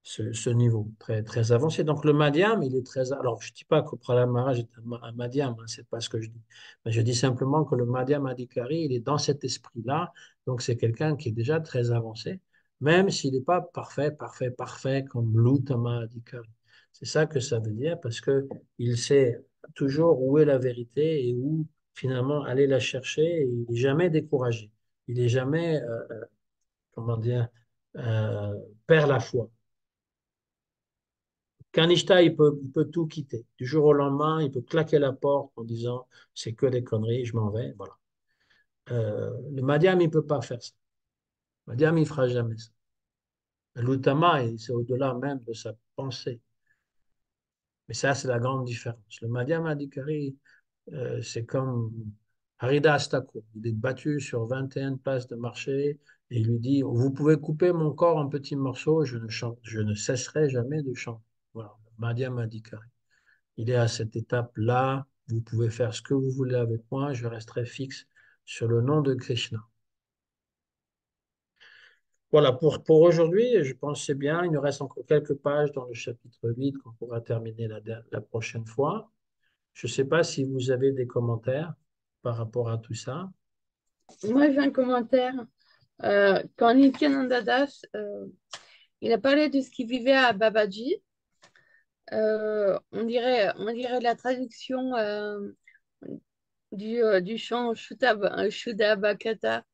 ce niveau très, très avancé. Donc le Madhyam, il est très... Alors, je ne dis pas que Prahlad Maharaj est un Madhyam, hein, c'est pas ce que je dis. Mais je dis simplement que le Madhyam Adhikari, il est dans cet esprit-là. Donc c'est quelqu'un qui est déjà très avancé, même s'il n'est pas parfait, parfait, parfait comme l'Uttama Adhikari. C'est ça que ça veut dire, parce que il sait toujours où est la vérité et où finalement aller la chercher. Et il n'est jamais découragé. Il n'est jamais, comment dire, euh, perd la foi. Kanishta, il peut tout quitter. Du jour au lendemain, il peut claquer la porte en disant c'est que des conneries, je m'en vais. Voilà. Le Madhyam, il ne peut pas faire ça. Le Madhyam, il ne fera jamais ça. L'Uttama, c'est au-delà même de sa pensée. Mais ça, c'est la grande différence. Le Madhyam Adhikari, c'est comme Haridas Thakur. Il est battu sur 21 places de marché et il lui dit, vous pouvez couper mon corps en petits morceaux, je ne cesserai jamais de chanter. Voilà, Madhyam Adhikari. Il est à cette étape-là. Vous pouvez faire ce que vous voulez avec moi. Je resterai fixe sur le nom de Krishna. Voilà, pour aujourd'hui, je pense que c'est bien. Il nous reste encore quelques pages dans le chapitre 8 qu'on pourra terminer la prochaine fois. Je ne sais pas si vous avez des commentaires par rapport à tout ça. Moi, j'ai un commentaire. Quand Nityananda Das, il a parlé de ce qu'il vivait à Babaji. On dirait la traduction du chant Shuddha Bhakata,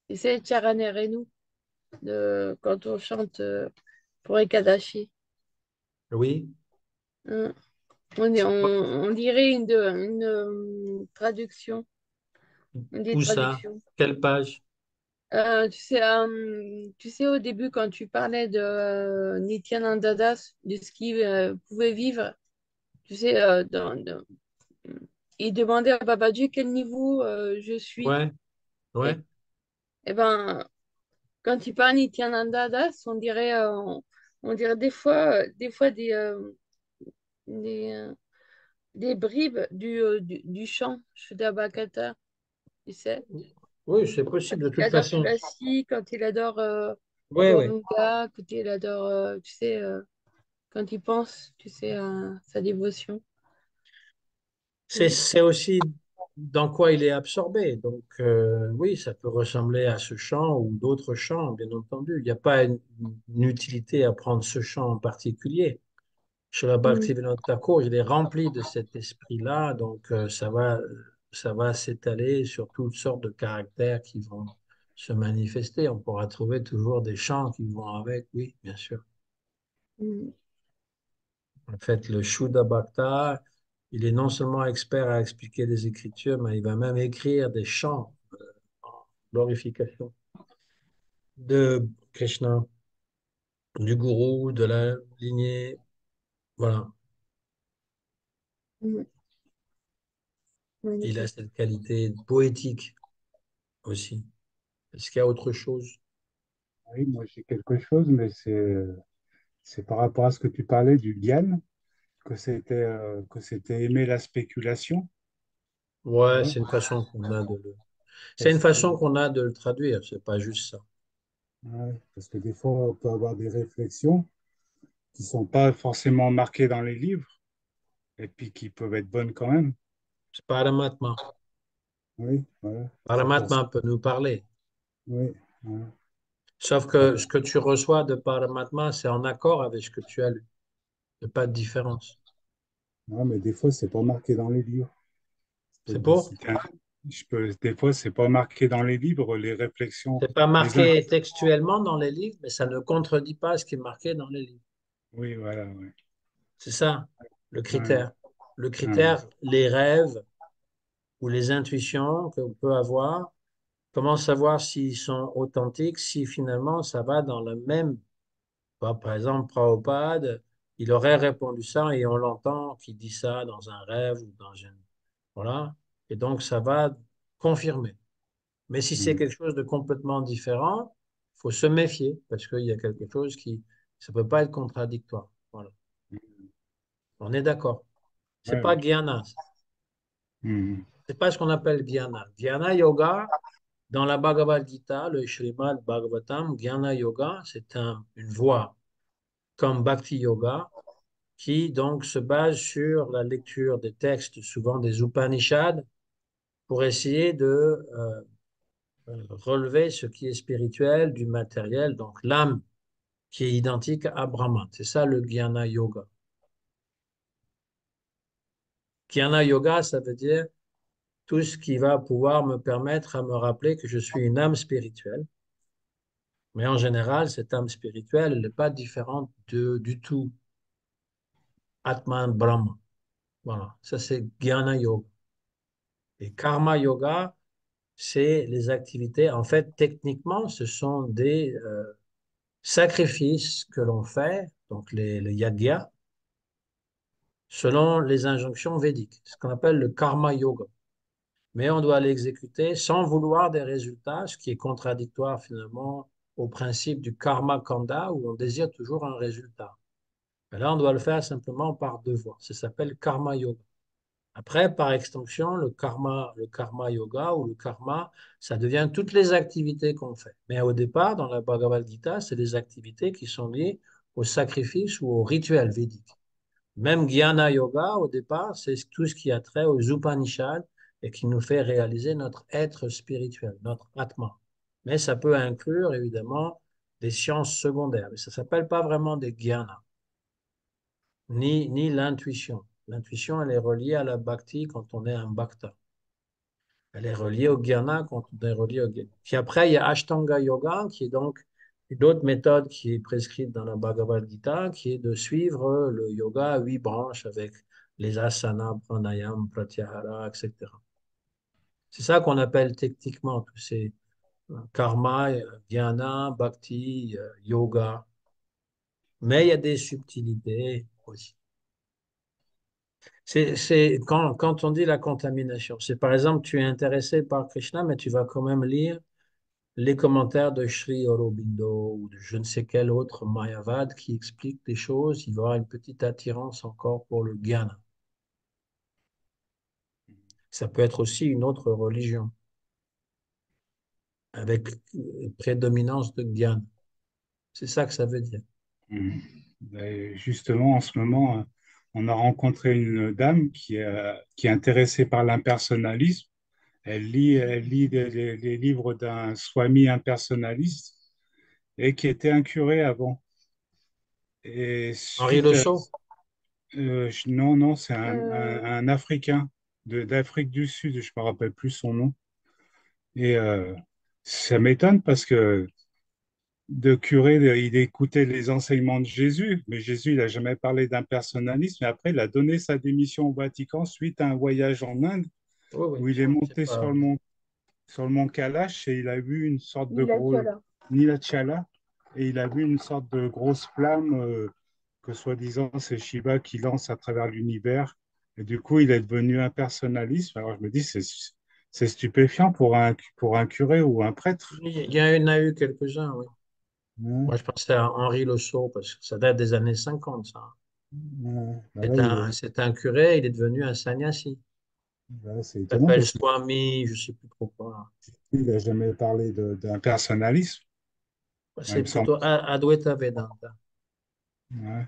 et c'est Charanerenu, quand on chante pour Ekadashi. Oui, Hein. On dirait traduction, une des où ça? traductions. Quelle page? Tu sais, au début, quand tu parlais de Nityananda Das, de ce qu'il pouvait vivre, tu sais, il demandait à Babaji quel niveau je suis. Ouais, ouais. Et, et ben, quand il parle Nityananda Das, on dirait des fois des, euh, des bribes du chant Shuddha tu sais. Oui, c'est possible de Il toute adore façon. Tulasi, quand il adore Oui, oui. Gorunga, quand il adore, tu sais, quand il pense, tu sais, à sa dévotion. C'est, Mm. c'est aussi dans quoi il est absorbé. Donc, oui, ça peut ressembler à ce chant ou d'autres chants, bien entendu. Il n'y a pas une utilité à prendre ce chant en particulier. Srila Mm. Bhaktivinoda Thakur, il est rempli de cet esprit-là, donc ça va s'étaler sur toutes sortes de caractères qui vont se manifester. On pourra trouver toujours des chants qui vont avec, oui, bien sûr. Mm. En fait, le Shuddha Bhakta, il est non seulement expert à expliquer les Écritures, mais il va même écrire des chants en glorification de Krishna, du gourou, de la lignée. Voilà, Mm. il a Magnifique. cette qualité poétique aussi. Est-ce qu'il y a autre chose? Oui, moi j'ai quelque chose, mais c'est par rapport à ce que tu parlais du Diane, que c'était aimer la spéculation. Ouais, Hein, c'est une façon qu'on a de le... C'est une parce que, façon qu'on a de le traduire, c'est pas juste ça. ouais, parce que des fois, on peut avoir des réflexions qui ne sont pas forcément marquées dans les livres et puis qui peuvent être bonnes quand même. C'est Paramatma. Oui, voilà. C'est pour ça. Paramatma peut nous parler. Oui, Ouais. Sauf que ce que tu reçois de Paramatma, c'est en accord avec ce que tu as lu. Il n'y a pas de différence. Ouais, mais des fois, c'est pas marqué dans les livres. Je peux C'est te pour? citer des fois, c'est pas marqué dans les livres, les réflexions, C'est pas les marqué textuellement dans les livres, mais ça ne contredit pas ce qui est marqué dans les livres. Oui, voilà, ouais. C'est ça, le Ouais, critère. Le ouais. critère, les rêves ou les intuitions qu'on peut avoir, comment savoir s'ils sont authentiques, si finalement ça va dans le même. Par exemple, Prabhupada, il aurait répondu ça et on l'entend qu'il dit ça dans un rêve ou dans une. Voilà. Et donc, ça va confirmer. Mais si c'est Mm. quelque chose de complètement différent, il faut se méfier parce qu'il y a quelque chose qui. Ça ne peut pas être contradictoire. Voilà. On est d'accord. C'est Ouais, pas ouais. Jnana. Mm. C'est pas ce qu'on appelle Jnana. Jnana Yoga, dans la Bhagavad Gita, le Srimad Bhagavatam, Jnana Yoga, c'est une voie comme Bhakti Yoga qui donc se base sur la lecture des textes, souvent des Upanishads, pour essayer de relever ce qui est spirituel du matériel, donc l'âme qui est identique à Brahman. C'est ça le Jnana Yoga. Jnana Yoga, ça veut dire tout ce qui va pouvoir me permettre à me rappeler que je suis une âme spirituelle. Mais en général, cette âme spirituelle, elle n'est pas différente du tout. Atman Brahma. Voilà, ça c'est Jnana Yoga. Et Karma Yoga, c'est les activités. En fait, techniquement, ce sont des sacrifices que l'on fait, donc les yajnas, selon les injonctions védiques, ce qu'on appelle le karma yoga. Mais on doit l'exécuter sans vouloir des résultats, ce qui est contradictoire finalement au principe du karma kanda où on désire toujours un résultat. Mais là, on doit le faire simplement par devoir. Ça s'appelle karma yoga. Après, par extension, le karma yoga ou le karma, ça devient toutes les activités qu'on fait. Mais au départ, dans la Bhagavad Gita, c'est des activités qui sont liées au sacrifice ou au rituel védique. Même Jnana Yoga, au départ, c'est tout ce qui a trait aux Upanishads et qui nous fait réaliser notre être spirituel, notre Atma. Mais ça peut inclure évidemment des sciences secondaires. Mais ça ne s'appelle pas vraiment des Jnana, ni l'intuition. L'intuition, elle est reliée à la bhakti quand on est un bhakta. Elle est reliée au jnana quand on est relié au jnana. Puis après, il y a Ashtanga Yoga, qui est donc une autre méthode qui est prescrite dans la Bhagavad Gita, qui est de suivre le yoga à 8 branches avec les asanas, pranayam, pratyahara, etc. C'est ça qu'on appelle techniquement tous ces karma, jnana, bhakti, yoga. Mais il y a des subtilités aussi. Quand on dit la contamination, c'est par exemple, tu es intéressé par Krishna, mais tu vas quand même lire les commentaires de Sri Aurobindo ou de je ne sais quel autre Mayavad qui explique des choses, il va y avoir une petite attirance encore pour le Jnana. Ça peut être aussi une autre religion avec prédominance de Jnana. C'est ça que ça veut dire. Mm. Et justement, en ce moment, on a rencontré une dame qui est intéressée par l'impersonnalisme. Elle lit les livres d'un swami impersonnaliste et qui était un curé avant. Et Henri suite Le à, Sceau, non, non, c'est Euh, un Africain d'Afrique du Sud, je ne me rappelle plus son nom. Et ça m'étonne parce que de curé, il écoutait les enseignements de Jésus, mais Jésus, il n'a jamais parlé d'impersonnalisme. Et après, il a donné sa démission au Vatican suite à un voyage en Inde oui, oui, où il est c'est monté pas. sur le mont Kailash et il a vu une sorte de Nila gros Chola. Nilachala et il a vu une sorte de grosse flamme que soi-disant c'est Shiva qui lance à travers l'univers. Et du coup, il est devenu impersonnaliste. Alors je me dis, c'est stupéfiant pour un curé ou un prêtre. Il y en a eu quelques-uns, oui. Ouais, Moi, je pensais à Henri Le Sceau parce que ça date des années 50, ça. ouais. Voilà, C'est un curé, il est devenu un sannyasi. voilà, c'est Il étonnant s'appelle parce que Swami, je ne sais plus trop quoi. il n'a jamais parlé d'impersonnalisme. Ouais, il C'est me semble. plutôt Advaita Vedanta. Ouais.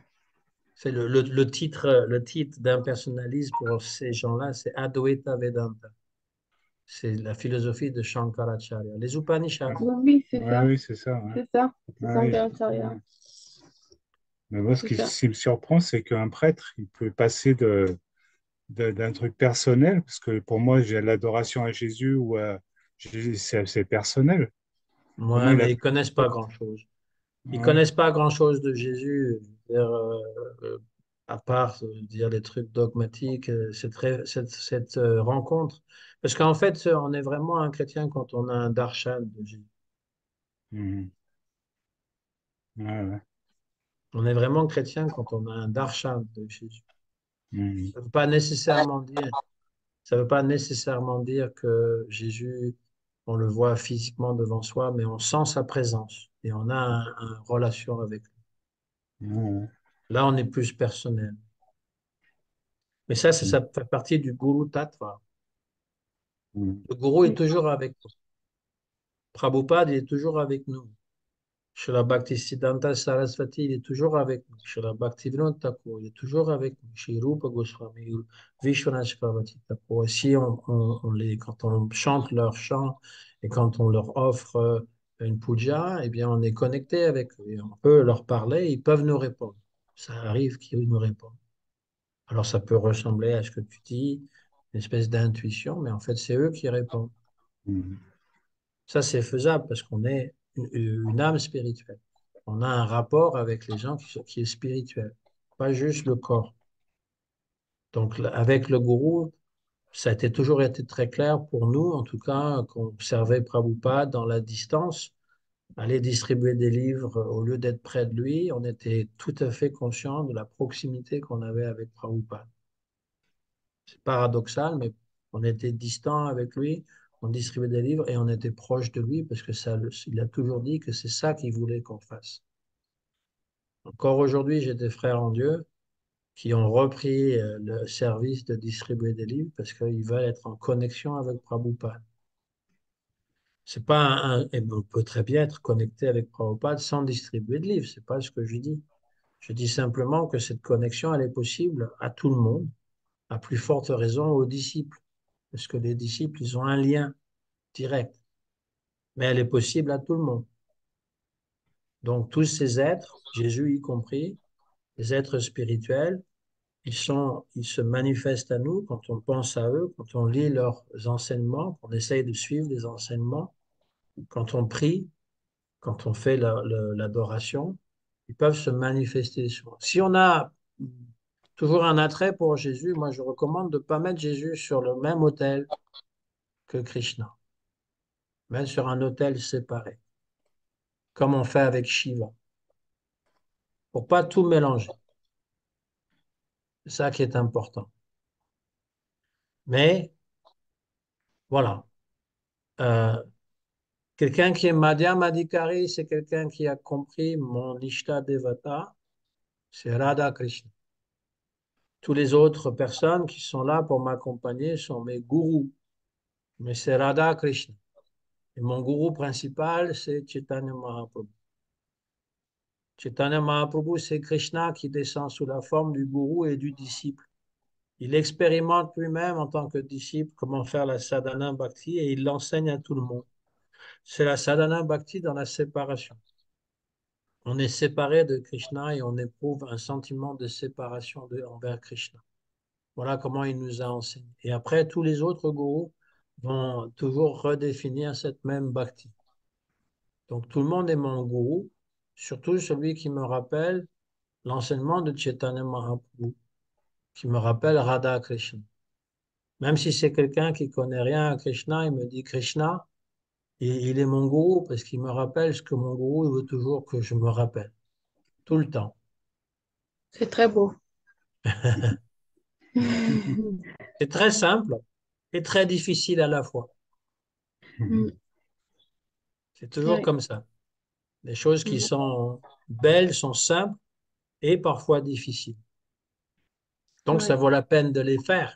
C'est le titre d'impersonnalisme pour ces gens-là, c'est Advaita Vedanta. C'est la philosophie de Shankaracharya. Les Upanishads. Oui, c'est Ouais, ça. oui, c'est ça. Ouais. C'est ça. C'est Ouais, oui. Sankaracharya. Mais moi, C'est ça. ce qui me surprend, c'est qu'un prêtre, il peut passer d'un truc personnel, parce que pour moi, j'ai l'adoration à Jésus ou à Jésus, c'est personnel. Pour moi, Ouais, mais ils connaissent pas grand-chose. Ils ouais. connaissent pas grand-chose de Jésus, je veux dire, à part dire des trucs dogmatiques. Cette rencontre. Parce qu'en fait, on est vraiment un chrétien quand on a un darshan de Jésus. Mhm. Ouais, ouais. On est vraiment chrétien quand on a un darshan de Jésus. Mhm. Ça veut pas nécessairement dire, ça veut pas nécessairement dire que Jésus, on le voit physiquement devant soi, mais on sent sa présence et on a une relation avec lui. Ouais, ouais. Là, on est plus personnel. Mais ça fait partie du Guru Tattva. Mhm. Le gourou est toujours avec nous. Prabhupada, il est toujours avec nous. Srila Bhaktisiddhanta Sarasvati, il est toujours avec nous. Srila Bhaktivinoda Thakur, il est toujours avec nous. Sri Rupa Goswami, Vishwanath Chakravarti Thakur. Et si quand on chante leurs chants et quand on leur offre une puja, eh bien, on est connecté avec eux. Et on peut leur parler, ils peuvent nous répondre. Ça arrive qu'ils nous répondent. Alors, ça peut ressembler à ce que tu dis, une espèce d'intuition, mais en fait, c'est eux qui répondent. Mhm. Ça, c'est faisable parce qu'on est une âme spirituelle. On a un rapport avec les gens qui est spirituel, pas juste le corps. Donc, avec le gourou, ça a toujours été très clair pour nous, en tout cas, qu'on observait Prabhupada dans la distance, aller distribuer des livres au lieu d'être près de lui, on était tout à fait conscient de la proximité qu'on avait avec Prabhupada. C'est paradoxal, mais on était distant avec lui, on distribuait des livres et on était proche de lui parce que il a toujours dit que c'est ça qu'il voulait qu'on fasse. Encore aujourd'hui, j'ai des frères en Dieu qui ont repris le service de distribuer des livres parce qu'ils veulent être en connexion avec Prabhupada. C'est pas et on peut très bien être connecté avec Prabhupada sans distribuer de livres, c'est pas ce que je dis. Je dis simplement que cette connexion, elle est possible à tout le monde, à plus forte raison aux disciples, parce que les disciples, ils ont un lien direct, mais elle est possible à tout le monde. Donc tous ces êtres, Jésus y compris, les êtres spirituels, ils se manifestent à nous quand on pense à eux, quand on lit leurs enseignements, qu'on essaye de suivre les enseignements, quand on prie, quand on fait l'adoration, ils peuvent se manifester. Si on a toujours un attrait pour Jésus, moi je recommande de ne pas mettre Jésus sur le même autel que Krishna, mettre sur un autel séparé, comme on fait avec Shiva, pour pas tout mélanger. C'est ça qui est important. Mais voilà. Euh, Quelqu'un qui est Madhyam Adhikari, c'est quelqu'un qui a compris mon Ishta Devata, c'est Radha Krishna. Tous les autres personnes qui sont là pour m'accompagner sont mes gourous, mais c'est Radha Krishna. Et mon gourou principal, c'est Chaitanya Mahaprabhu. Chaitanya Mahaprabhu, c'est Krishna qui descend sous la forme du gourou et du disciple. Il expérimente lui-même en tant que disciple comment faire la sadhana bhakti et il l'enseigne à tout le monde. C'est la sadhana bhakti dans la séparation. On est séparé de Krishna et on éprouve un sentiment de séparation envers Krishna. Voilà comment il nous a enseigné. Et après, tous les autres gourous vont toujours redéfinir cette même bhakti. Donc tout le monde est mon gourou, surtout celui qui me rappelle l'enseignement de Chaitanya Mahaprabhu, qui me rappelle Radha Krishna. Même si c'est quelqu'un qui connaît rien à Krishna, il me dit Krishna, et il est mon gourou parce qu'il me rappelle ce que mon gourou veut toujours que je me rappelle, tout le temps. C'est très beau. C'est très simple et très difficile à la fois. Mm. C'est toujours Ouais. comme ça. Les choses qui Mm. sont belles sont simples et parfois difficiles. Donc ça Ouais. vaut la peine de les faire.